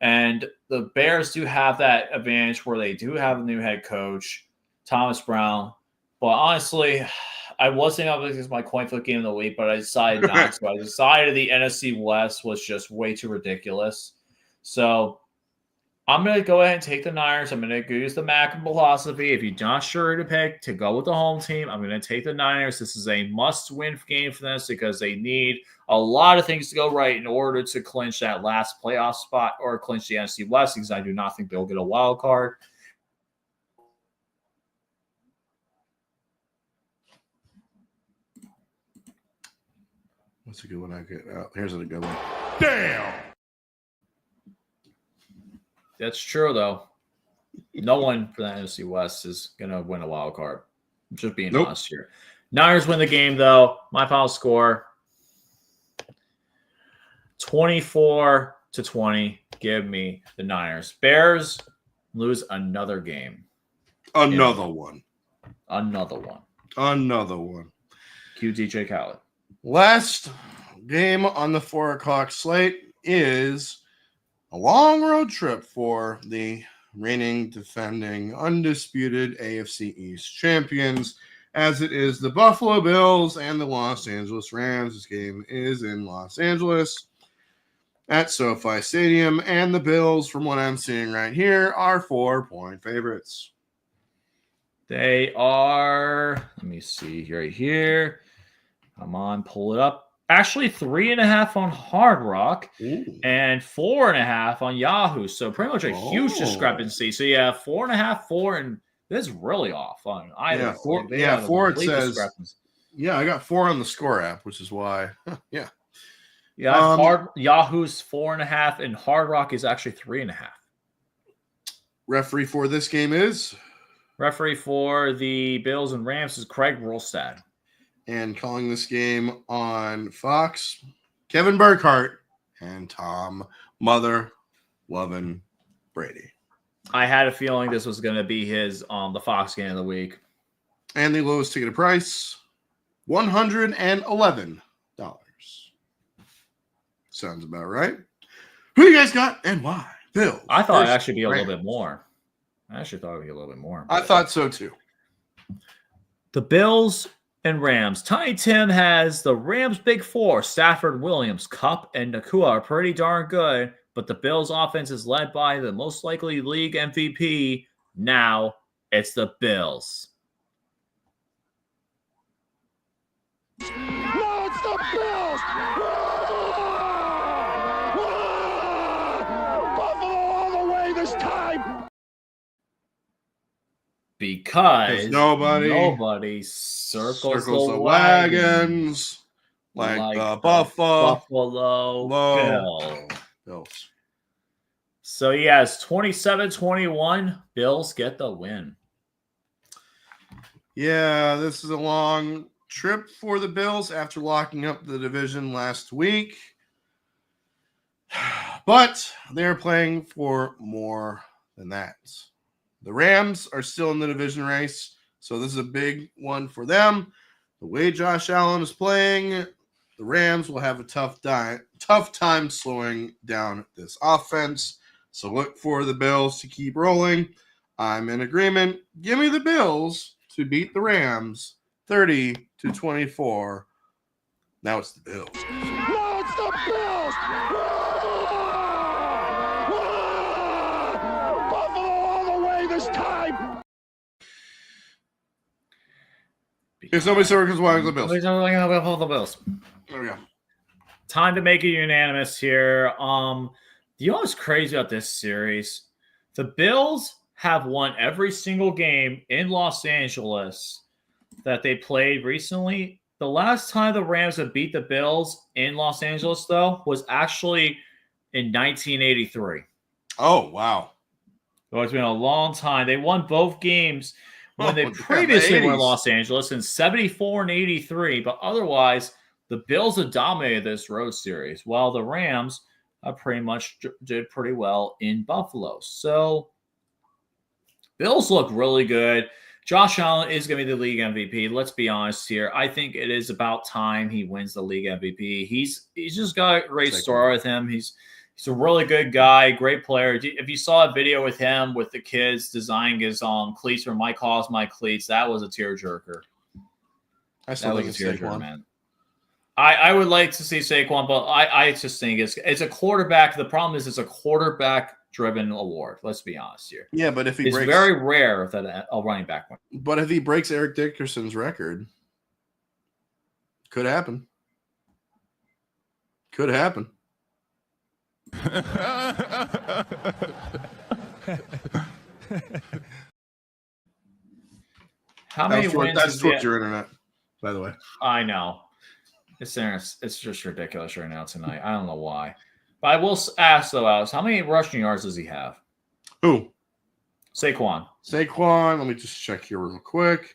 [SPEAKER 1] And the Bears do have that advantage where they do have a new head coach, Thomas Brown. But honestly, I was thinking of it as my coin flip game of the week, but I decided not to. I decided the NFC West was just way too ridiculous. So I'm going to go ahead and take the Niners. I'm going to use the Mac philosophy. If you're not sure who to pick to go with the home team, I'm going to take the Niners. This is a must-win game for them because they need a lot of things to go right in order to clinch that last playoff spot or clinch the NFC West, because I do not think they'll get a wild card.
[SPEAKER 2] What's a good one I get? Here's a good one.
[SPEAKER 4] Damn!
[SPEAKER 1] That's true, though. No one for the NFC West is going to win a wild card. Just being honest here. Niners win the game, though. My final score 24-20. Give me the Niners. Bears lose another game.
[SPEAKER 2] Another one.
[SPEAKER 1] Cue DJ Khaled.
[SPEAKER 2] Last game on the 4 o'clock slate is a long road trip for the reigning, defending, undisputed AFC East champions, as it is the Buffalo Bills and the Los Angeles Rams. This game is in Los Angeles at SoFi Stadium, and the Bills, from what I'm seeing right here, are 4-point favorites.
[SPEAKER 1] They are, let me see right here. Come on, pull it up. Actually, 3.5 on Hard Rock.
[SPEAKER 2] Ooh.
[SPEAKER 1] And 4.5 on Yahoo. So pretty much a huge discrepancy. So yeah, 4.5, 4, and this is really off on either.
[SPEAKER 2] Yeah, 4. 4 it says. Yeah, I got 4 on the Score app, which is why. Yeah.
[SPEAKER 1] Yeah, Yahoo's 4.5, and Hard Rock is actually 3.5.
[SPEAKER 2] Referee for this game is?
[SPEAKER 1] Referee for the Bills and Rams is Craig Rolstad.
[SPEAKER 2] And calling this game on Fox, Kevin Burkhardt and Tom Mother-loving Brady.
[SPEAKER 1] I had a feeling this was going to be his the Fox game of the week.
[SPEAKER 2] And the lowest ticket price, $111. Sounds about right. Who you guys got and why? Bills.
[SPEAKER 1] I thought it'd actually be a little bit more. I actually thought it would be a little bit more.
[SPEAKER 2] I thought so too.
[SPEAKER 1] The Bills and Rams. Tiny Tim has the Rams' big four. Stafford, Williams, Kupp, and Nakua are pretty darn good, but the Bills' offense is led by the most likely league MVP. Now it's the Bills.
[SPEAKER 6] No, it's the Bills! Buffalo all the way this time!
[SPEAKER 1] Because
[SPEAKER 2] nobody
[SPEAKER 1] circles
[SPEAKER 2] the wagons like the Buffalo Bills.
[SPEAKER 1] So, yes, 27-21. Bills get the win.
[SPEAKER 2] Yeah, this is a long trip for the Bills after locking up the division last week. But they're playing for more than that. The Rams are still in the division race, so this is a big one for them. The way Josh Allen is playing, the Rams will have a tough time slowing down this offense. So look for the Bills to keep rolling. I'm in agreement. Give me the Bills to beat the Rams 30-24. Now it's the Bills.
[SPEAKER 6] No, it's the Bills! Buffalo all the way this time!
[SPEAKER 2] If somebody circles why the Bills.
[SPEAKER 1] The Bills.
[SPEAKER 2] There we go.
[SPEAKER 1] Time to make it unanimous here. You know what's crazy about this series? The Bills have won every single game in Los Angeles that they played recently. The last time the Rams have beat the Bills in Los Angeles, though, was actually in 1983.
[SPEAKER 2] Oh, wow.
[SPEAKER 1] So it's been a long time. They won both games when they previously were in Los Angeles in 74 and 83, but otherwise, the Bills have dominated this road series, while the Rams pretty much did pretty well in Buffalo. So, Bills look really good. Josh Allen is going to be the league MVP. Let's be honest here. I think it is about time he wins the league MVP. He's just got a great story with him. He's a really good guy, great player. If you saw a video with him with the kids designing his cleats for My Cause, My Cleats, that was a tearjerker.
[SPEAKER 2] I still think it's Saquon,
[SPEAKER 1] man. I would like to see Saquon, but I just think it's a quarterback. The problem is it's a quarterback-driven award. Let's be honest here.
[SPEAKER 2] Yeah, but if he
[SPEAKER 1] it's very rare that a running back wins.
[SPEAKER 2] But if he breaks Eric Dickerson's record, could happen. Could happen.
[SPEAKER 1] How many wins?
[SPEAKER 2] That's towards your internet, by the way.
[SPEAKER 1] I know. It's just ridiculous right now tonight. I don't know why. But I will ask, though, Alex, how many rushing yards does he have?
[SPEAKER 2] Who?
[SPEAKER 1] Saquon.
[SPEAKER 2] Let me just check here real quick.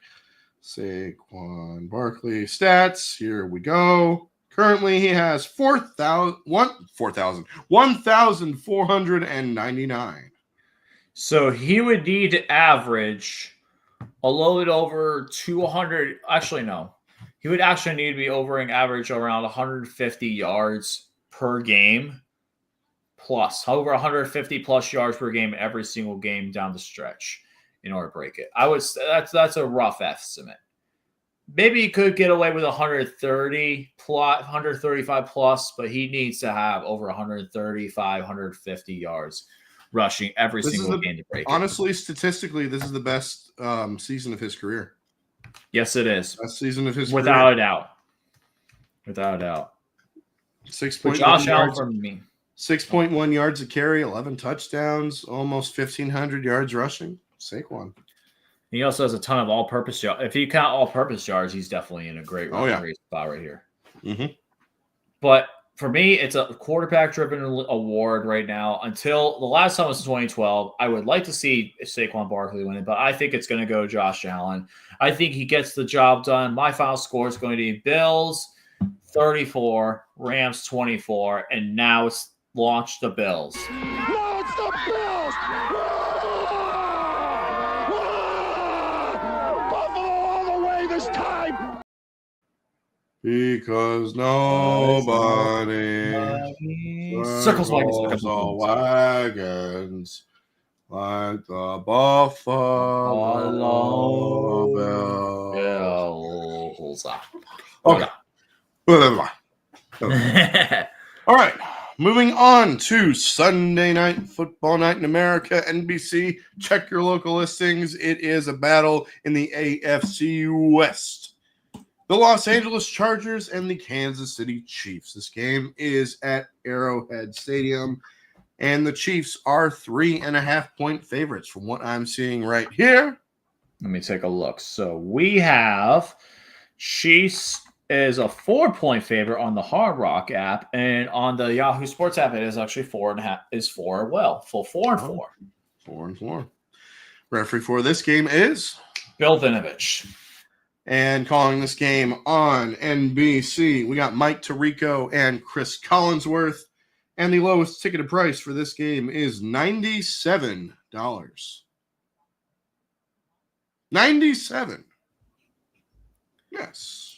[SPEAKER 2] Saquon Barkley stats. Here we go. Currently, he has 1,499.
[SPEAKER 1] So he would need to average a little bit over 200. Actually, no. He would actually need to be over an average around 150 yards per game plus. Over 150 plus yards per game every single game down the stretch in order to break it. That's a rough estimate. Maybe he could get away with 130 plus, 135 plus, but he needs to have over 135, 150 yards rushing every single game to break it.
[SPEAKER 2] Honestly, statistically, this is the best season of his career.
[SPEAKER 1] Yes, it is.
[SPEAKER 2] Best season of his
[SPEAKER 1] Without
[SPEAKER 2] career.
[SPEAKER 1] a doubt. Without a doubt.
[SPEAKER 2] 6.1
[SPEAKER 1] Josh Allen
[SPEAKER 2] yards.
[SPEAKER 1] for me.
[SPEAKER 2] 6.1 yards a carry, 11 touchdowns, almost 1,500 yards rushing. Saquon.
[SPEAKER 1] He also has a ton of all-purpose yards. If you count all-purpose yards, he's definitely in a great spot right here.
[SPEAKER 2] Mm-hmm.
[SPEAKER 1] But for me, it's a quarterback-driven award right now. Until the last time was 2012, I would like to see Saquon Barkley win it, but I think it's going to go Josh Allen. I think he gets the job done. My final score is going to be Bills 34, Rams 24, and now it's launched the Bills.
[SPEAKER 6] No, it's the Bills! Buffalo all the way this time!
[SPEAKER 2] Because nobody
[SPEAKER 1] Circles
[SPEAKER 2] all wagons like the Buffalo Bills. Okay. All right. Moving on to Sunday Night Football Night in America, NBC. Check your local listings. It is a battle in the AFC West. The Los Angeles Chargers and the Kansas City Chiefs. This game is at Arrowhead Stadium, and the Chiefs are 3.5-point favorites from what I'm seeing right here.
[SPEAKER 1] Let me take a look. So we have Chiefs is a 4-point favorite on the Hard Rock app, and on the Yahoo Sports app, it is actually 4.5. Is 4 well, full 4 and 4.
[SPEAKER 2] 4 and 4. Referee for this game is
[SPEAKER 1] Bill Vinovich.
[SPEAKER 2] And calling this game on NBC, we got Mike Tirico and Chris Collinsworth. And the lowest ticketed price for this game is $97. 97. Yes.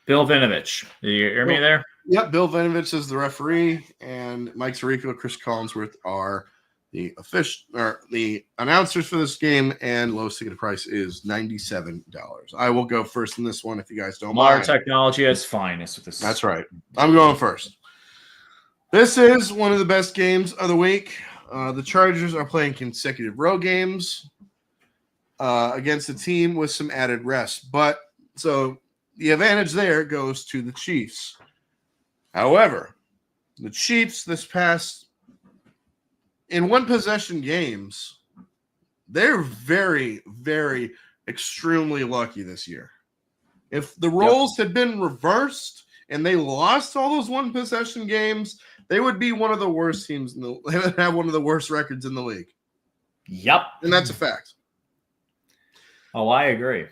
[SPEAKER 1] Bill Vinovich. Did you hear me there?
[SPEAKER 2] Yep, Bill Vinovich is the referee, and Mike Tirico, Chris Collinsworth are the the announcers for this game, and lowest ticket price is $97. I will go first in this one if you guys don't
[SPEAKER 1] Modern
[SPEAKER 2] mind.
[SPEAKER 1] technology is finest with this.
[SPEAKER 2] That's right. I'm going first. This is one of the best games of the week. The Chargers are playing consecutive road games against a team with some added rest. But so the advantage there goes to the Chiefs. However, the Chiefs in one possession games, they're very, very extremely lucky this year. If the roles had been reversed and they lost all those one possession games, they would be one of the worst teams they would have one of the worst records in the league.
[SPEAKER 1] Yep.
[SPEAKER 2] And that's a fact.
[SPEAKER 1] Oh, I agree.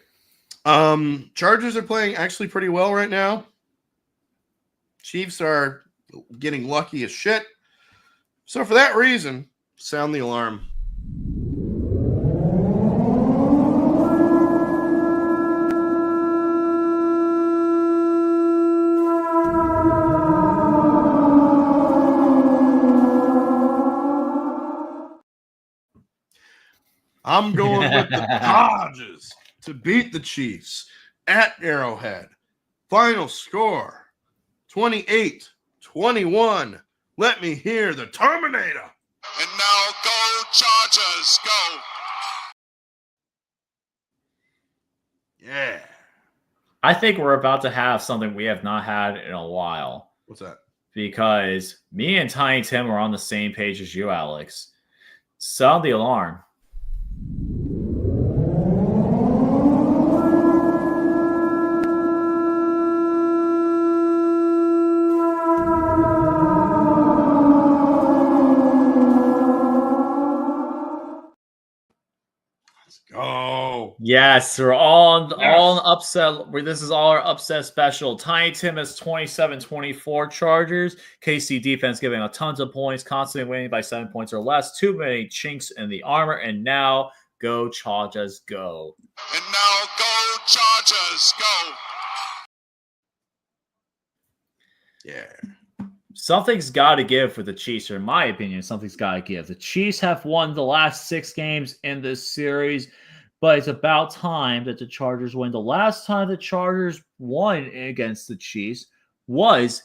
[SPEAKER 2] Chargers are playing actually pretty well right now. Chiefs are getting lucky as shit. So for that reason, sound the alarm. I'm going with the Chargers to beat the Chiefs at Arrowhead. Final score, 28-21. Let me hear the Terminator.
[SPEAKER 4] And now go Chargers, go.
[SPEAKER 2] Yeah.
[SPEAKER 1] I think we're about to have something we have not had in a while.
[SPEAKER 2] What's that?
[SPEAKER 1] Because me and Tiny Tim are on the same page as you, Alex. Sound the alarm. Yes, we're all on upset. This is all our upset special. Tiny Tim is 27-24 Chargers. KC defense giving a tons of points, constantly winning by 7 points or less. Too many chinks in the armor. And now, go Chargers, go.
[SPEAKER 6] And now go Chargers, go.
[SPEAKER 2] Yeah.
[SPEAKER 1] Something's got to give for the Chiefs, or in my opinion, something's got to give. The Chiefs have won the last 6 games in this series, but it's about time that the Chargers win. The last time the Chargers won against the Chiefs was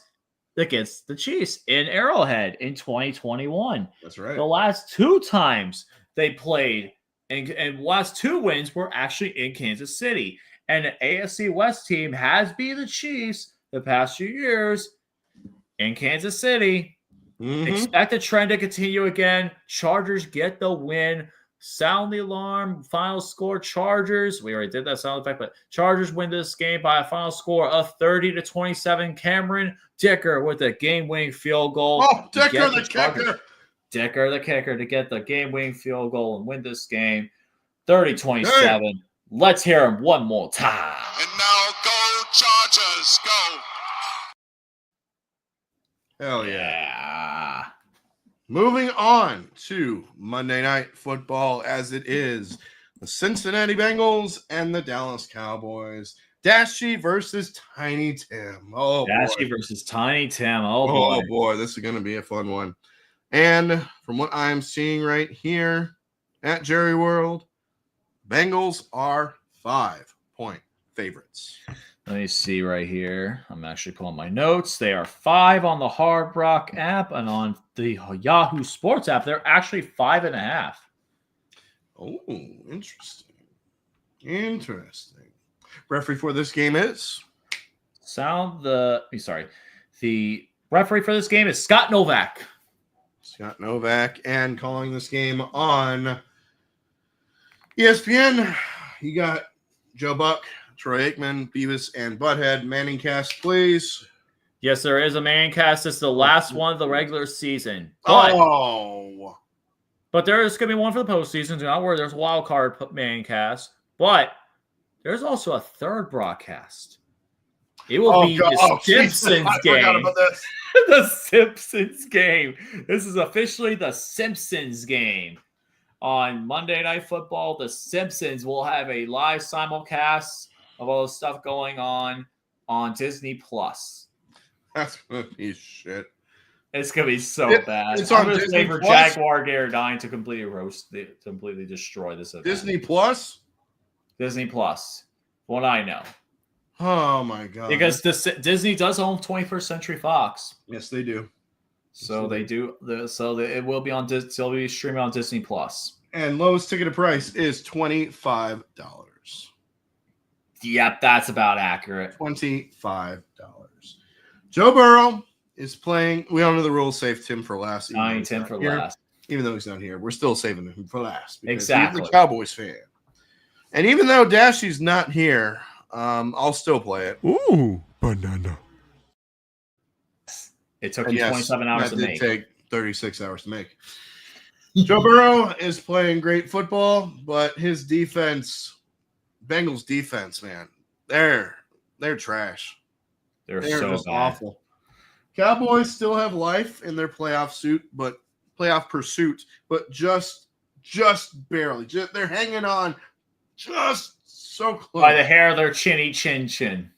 [SPEAKER 1] against the Chiefs in Arrowhead in 2021.
[SPEAKER 2] That's right.
[SPEAKER 1] The last 2 times they played, and last 2 wins were actually in Kansas City. And the AFC West team has beat the Chiefs the past few years in Kansas City. Expect the trend to continue again. Chargers get the win. Sound the alarm. Final score, Chargers. We already did that sound effect, but Chargers win this game by a final score of 30-27. Cameron Dicker with a game-winning field goal.
[SPEAKER 2] Oh, Dicker the kicker.
[SPEAKER 1] Dicker the kicker to get the game-winning field goal and win this game 30-27.
[SPEAKER 2] Hey.
[SPEAKER 1] Let's hear him one more time.
[SPEAKER 6] And now go Chargers, go.
[SPEAKER 2] Hell yeah.
[SPEAKER 1] Yeah.
[SPEAKER 2] Moving on to Monday Night Football, as it is the Cincinnati Bengals and the Dallas Cowboys. Dashy versus Tiny Tim. Oh,
[SPEAKER 1] Dashy
[SPEAKER 2] boy.
[SPEAKER 1] versus Tiny Tim. Oh,
[SPEAKER 2] boy, this is going to be a fun one. And from what I'm seeing right here at Jerry World, Bengals are 5-point favorites.
[SPEAKER 1] Let me see right here. I'm actually pulling my notes. They are 5 on the Hard Rock app, and on the Yahoo Sports app, they're actually 5.5.
[SPEAKER 2] Oh, interesting. Interesting. Referee for this game is?
[SPEAKER 1] The referee for this game is Scott Novak.
[SPEAKER 2] Scott Novak, and calling this game on ESPN, you got Joe Buck, Troy Aikman, Beavis, and Butthead. Manning cast, please.
[SPEAKER 1] Yes, there is a man cast. It's the last one of the regular season. But there's going to be one for the postseason. Do not worry. There's a wild card man cast. But there's also a third broadcast. It will be the Simpsons game.
[SPEAKER 2] I forgot about this.
[SPEAKER 1] The Simpsons game. This is officially the Simpsons game. On Monday Night Football, the Simpsons will have a live simulcast of all the stuff going on Disney Plus.
[SPEAKER 2] That's going to be shit.
[SPEAKER 1] It's going to be so bad.
[SPEAKER 2] It's on
[SPEAKER 1] I'm just
[SPEAKER 2] Disney
[SPEAKER 1] waiting for
[SPEAKER 2] Plus?
[SPEAKER 1] Jaguar Dare 9 to completely destroy this event.
[SPEAKER 2] Disney Plus?
[SPEAKER 1] Disney Plus. What I know.
[SPEAKER 2] Oh, my God.
[SPEAKER 1] Because Disney does own 21st Century Fox.
[SPEAKER 2] Yes, they do.
[SPEAKER 1] So they do. It will be on. It'll be streaming on Disney Plus.
[SPEAKER 2] And lowest ticket price is $25.
[SPEAKER 1] Yep, that's about accurate.
[SPEAKER 2] $25. Joe Burrow is playing. We don't know the rules. Save Tim for last.
[SPEAKER 1] Tim for last.
[SPEAKER 2] Even though he's not here, we're still saving him for last. Because
[SPEAKER 1] Exactly.
[SPEAKER 2] He's a Cowboys fan. And even though Dashy's not here, I'll still play it.
[SPEAKER 4] Ooh, banana.
[SPEAKER 1] It took you 27 hours to make.
[SPEAKER 2] It did take 36 hours to make. Joe Burrow is playing great football, but his defense, Bengals defense, man, they're trash.
[SPEAKER 1] They're
[SPEAKER 2] They're
[SPEAKER 1] so
[SPEAKER 2] just
[SPEAKER 1] bad.
[SPEAKER 2] awful. Cowboys still have life in their playoff pursuit, but just barely. They're hanging on just so close.
[SPEAKER 1] By the hair of their chinny chin.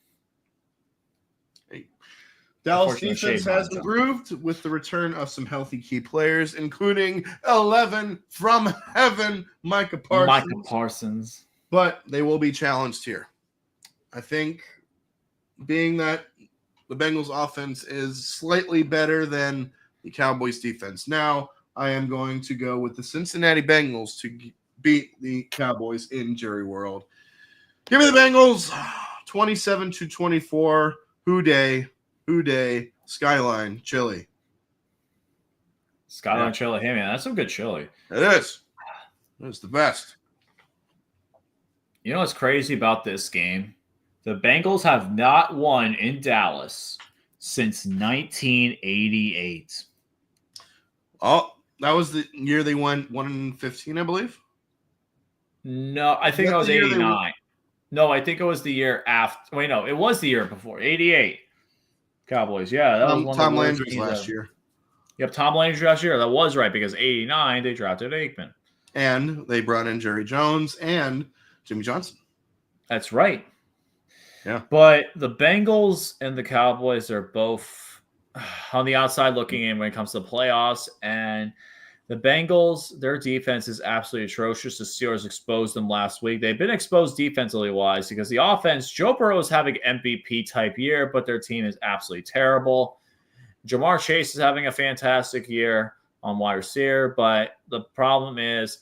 [SPEAKER 2] Dallas defense has improved with the return of some healthy key players, including 11 from heaven, Micah Parsons. But they will be challenged here. I think being that the Bengals offense is slightly better than the Cowboys defense. Now, I am going to go with the Cincinnati Bengals to beat the Cowboys in Jerry World. Give me the Bengals 27-24. Houday, Skyline, Chili.
[SPEAKER 1] Skyline chili. Hey, man, that's some good chili.
[SPEAKER 2] It is. It's the best.
[SPEAKER 1] You know what's crazy about this game? The Bengals have not won in Dallas since 1988.
[SPEAKER 2] Oh, that was the year they won 1-15, I believe.
[SPEAKER 1] No, I think
[SPEAKER 2] That's
[SPEAKER 1] I was
[SPEAKER 2] the year they
[SPEAKER 1] 89. No, I think it was the year after. Wait, no, it was the year before. 88 Cowboys. Yeah, that was one of
[SPEAKER 2] Tom
[SPEAKER 1] the worst
[SPEAKER 2] Landry's
[SPEAKER 1] teams
[SPEAKER 2] last
[SPEAKER 1] ever.
[SPEAKER 2] year.
[SPEAKER 1] Yep, Tom Landry last year. That was right because 89 they drafted Aikman.
[SPEAKER 2] And they brought in Jerry Jones and Jimmy Johnson.
[SPEAKER 1] That's right.
[SPEAKER 2] Yeah.
[SPEAKER 1] But the Bengals and the Cowboys are both on the outside looking in when it comes to the playoffs. And the Bengals, their defense is absolutely atrocious. The Steelers exposed them last week. They've been exposed defensively wise because the offense, Joe Burrow is having MVP type year, but their team is absolutely terrible. Jamar Chase is having a fantastic year on wide receiver, but the problem is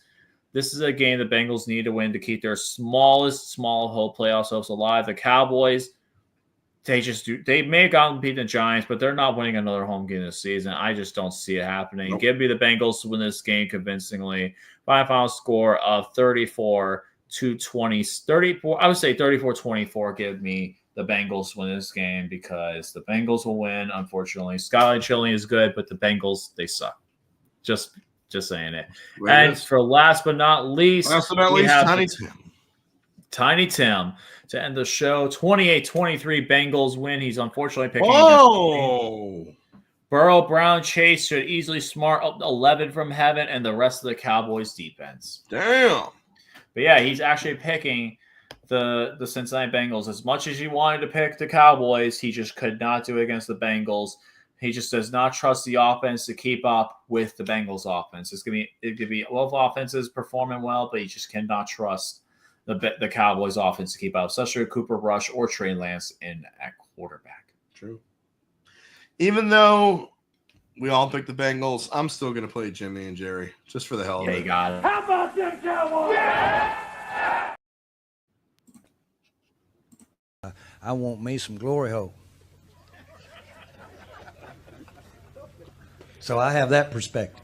[SPEAKER 1] this is a game the Bengals need to win to keep their small hope playoff hopes alive. The Cowboys, they may have gotten beat the Giants, but they're not winning another home game this season. I just don't see it happening.
[SPEAKER 2] Nope.
[SPEAKER 1] Give me the Bengals to win this game convincingly by a final score of 34-20. I would say 34-24. Give me the Bengals win this game because the Bengals will win. Unfortunately, Skyline Chili is good, but the Bengals, they suck. Just saying it. And for last but not least, we have Tiny Tim to end the show. 28-23 Bengals win. He's unfortunately picking against Burrow, Brown, Chase should easily smart up 11 from heaven and the rest of the Cowboys defense.
[SPEAKER 2] Damn.
[SPEAKER 1] But yeah, he's actually picking the Cincinnati Bengals. As much as he wanted to pick the Cowboys, he just could not do it against the Bengals. He just does not trust the offense to keep up with the Bengals offense. It could be both offenses performing well, but he just cannot trust the Cowboys offense to keep up, especially with Cooper Rush or Trey Lance at quarterback.
[SPEAKER 2] True. Even though we all picked the Bengals, I'm still going to play Jimmy and Jerry just for the hell of it.
[SPEAKER 1] Yeah, you got it.
[SPEAKER 7] How about them Cowboys? Yeah!
[SPEAKER 8] I want me some glory hole. So I have that perspective.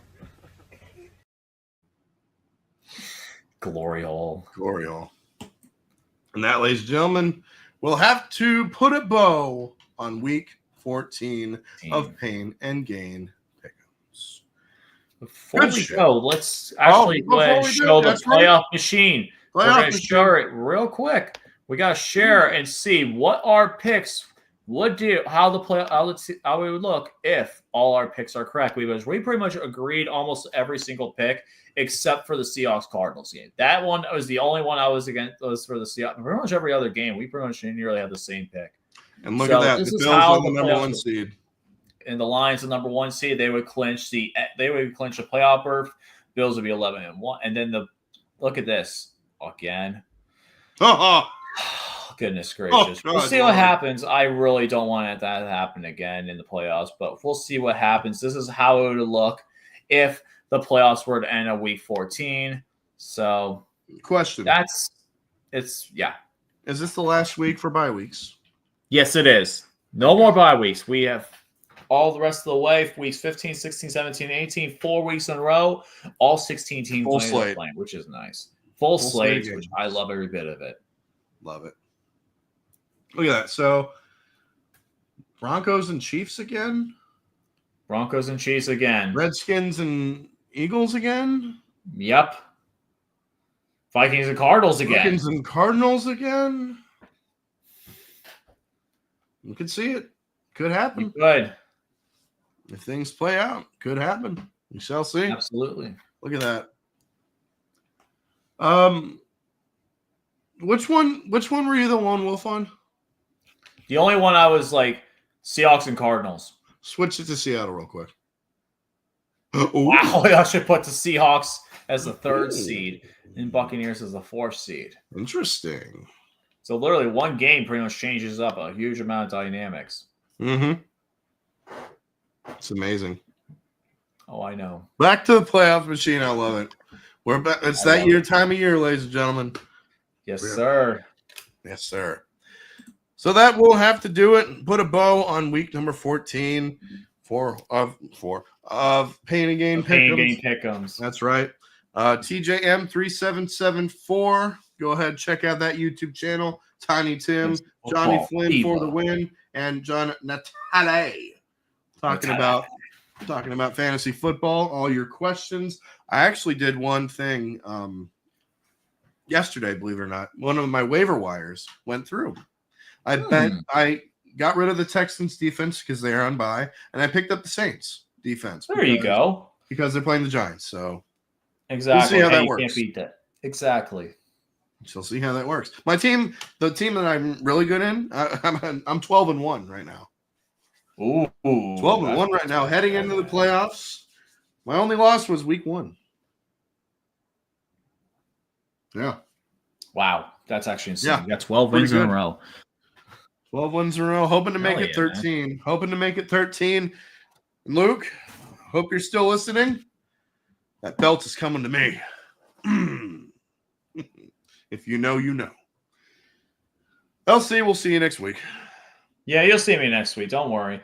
[SPEAKER 1] Glory hole.
[SPEAKER 2] Glory hole. And that, ladies and gentlemen, we'll have to put a bow on week 14 of Pain and Gain Pick'ems.
[SPEAKER 1] Before we go, let's actually go ahead and show the playoff machine. We're going to show it real quick. We got to share and see what our picks would do, how we would look if all our picks are correct. We pretty much agreed almost every single pick except for the Seahawks-Cardinals game. That one was the only one I was against. Was for the Seahawks. Pretty much every other game, we pretty much nearly had the same pick.
[SPEAKER 2] And look at that. The Bills are the number one seed.
[SPEAKER 1] And the Lions, the number one seed, they would clinch the playoff berth. Bills would be 11-1. And then look at this again. Goodness gracious. We'll see what happens. I really don't want that to happen again in the playoffs, but we'll see what happens. This is how it would look if the playoffs were to end at week 14. So,
[SPEAKER 2] question.
[SPEAKER 1] Is
[SPEAKER 2] this the last week for bye weeks?
[SPEAKER 1] Yes, it is. No more bye weeks. We have all the rest of the way, weeks 15, 16, 17, 18, 4 weeks in a row, all 16 teams playing, which is nice. Full slate, which I love every bit of it.
[SPEAKER 2] Love it. Look at that. So, Broncos and Chiefs again?
[SPEAKER 1] Broncos and Chiefs again.
[SPEAKER 2] Redskins and Eagles again?
[SPEAKER 1] Yep. Vikings and Cardinals again.
[SPEAKER 2] Vikings and Cardinals again? You could see it. Could happen.
[SPEAKER 1] Good.
[SPEAKER 2] If things play out, could happen. We shall see.
[SPEAKER 1] Absolutely.
[SPEAKER 2] Look at that. Which one were you the lone wolf on?
[SPEAKER 1] The only one I was like Seahawks and Cardinals.
[SPEAKER 2] Switch it to Seattle real quick.
[SPEAKER 1] Wow, I should put the Seahawks as the third seed and Buccaneers as the fourth seed.
[SPEAKER 2] Interesting.
[SPEAKER 1] So literally one game pretty much changes up a huge amount of dynamics.
[SPEAKER 2] Mm-hmm. It's amazing.
[SPEAKER 1] Oh, I know.
[SPEAKER 2] Back to the playoff machine. I love it. We're back. It's that time of year, ladies and gentlemen.
[SPEAKER 1] Yes, sir.
[SPEAKER 2] Yes, sir. So that will have to do it. Put a bow on week number 14 of Pain and Gain
[SPEAKER 1] Pick'ems.
[SPEAKER 2] That's right. TJM3774. Go ahead, check out that YouTube channel. Tiny Tim, Johnny Flynn for the win, and John Natale talking about fantasy football. All your questions. I actually did one thing yesterday, believe it or not, one of my waiver wires went through. I got rid of the Texans defense because they're on bye, and I picked up the Saints defense.
[SPEAKER 1] There you go.
[SPEAKER 2] Because they're playing the Giants. So
[SPEAKER 1] exactly.
[SPEAKER 2] We'll see how that
[SPEAKER 1] you
[SPEAKER 2] works.
[SPEAKER 1] Can't beat that. Exactly.
[SPEAKER 2] So see how that works. My team, the team that I'm really good in, I'm 12-1 right now.
[SPEAKER 1] Ooh,
[SPEAKER 2] 12-1 right now, heading into the playoffs. My only loss was week 1. Yeah.
[SPEAKER 1] Wow, that's actually insane.
[SPEAKER 2] Yeah.
[SPEAKER 1] You got 12 wins in a
[SPEAKER 2] good.
[SPEAKER 1] row.
[SPEAKER 2] 12 wins in a row. Hoping to make it 13. Man. Hoping to make it 13. And Luke, hope you're still listening. That belt is coming to me. If you know, you know. LC, we'll see you next week.
[SPEAKER 1] Yeah, you'll see me next week. Don't worry.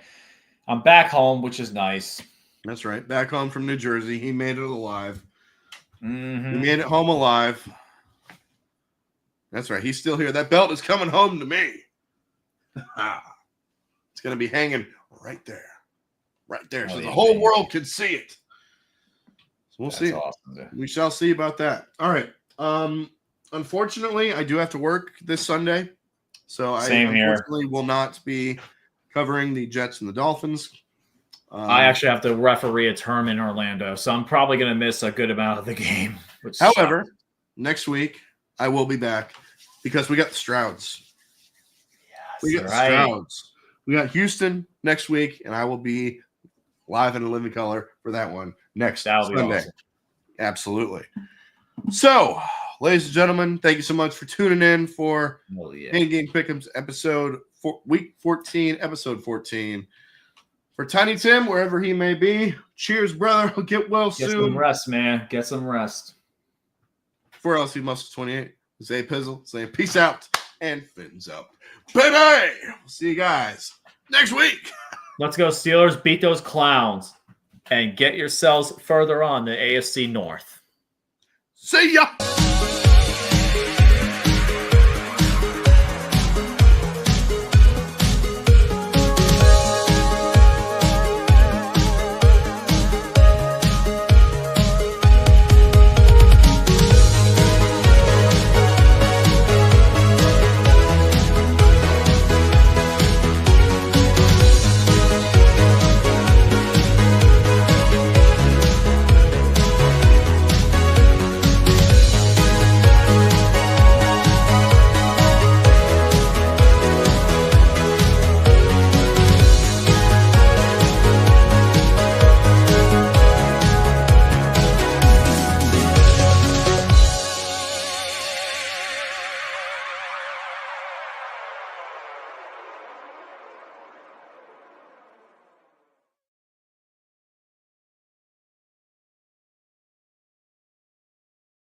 [SPEAKER 1] I'm back home, which is nice.
[SPEAKER 2] That's right. Back home from New Jersey. He made it alive.
[SPEAKER 1] Mm-hmm.
[SPEAKER 2] He made it home alive. That's right. He's still here. That belt is coming home to me. It's going to be hanging right there. Right there. So the whole world can see it. So we'll see.
[SPEAKER 1] Awesome,
[SPEAKER 2] we shall see about that. All right. Unfortunately, I do have to work this Sunday. So I unfortunately will not be covering the Jets and the Dolphins.
[SPEAKER 1] I actually have to referee a term in Orlando, so I'm probably going to miss a good amount of the game.
[SPEAKER 2] However, next week I will be back because we got the Strouds.
[SPEAKER 1] Yes,
[SPEAKER 2] we got the Strouds. We got Houston next week, and I will be live in a living color for that one next Sunday.
[SPEAKER 1] Awesome.
[SPEAKER 2] Absolutely. So, ladies and gentlemen, thank you so much for tuning in for In-Game Pick'ems week 14, episode 14. For Tiny Tim, wherever he may be, cheers, brother. Get well soon.
[SPEAKER 1] Get some rest, man. Get some rest.
[SPEAKER 2] For LC Muscle 28, Zay Pizzle saying peace out and fins up. Baby! We'll see you guys next week.
[SPEAKER 1] Let's go, Steelers. Beat those clowns and get yourselves further on the AFC North.
[SPEAKER 2] See ya!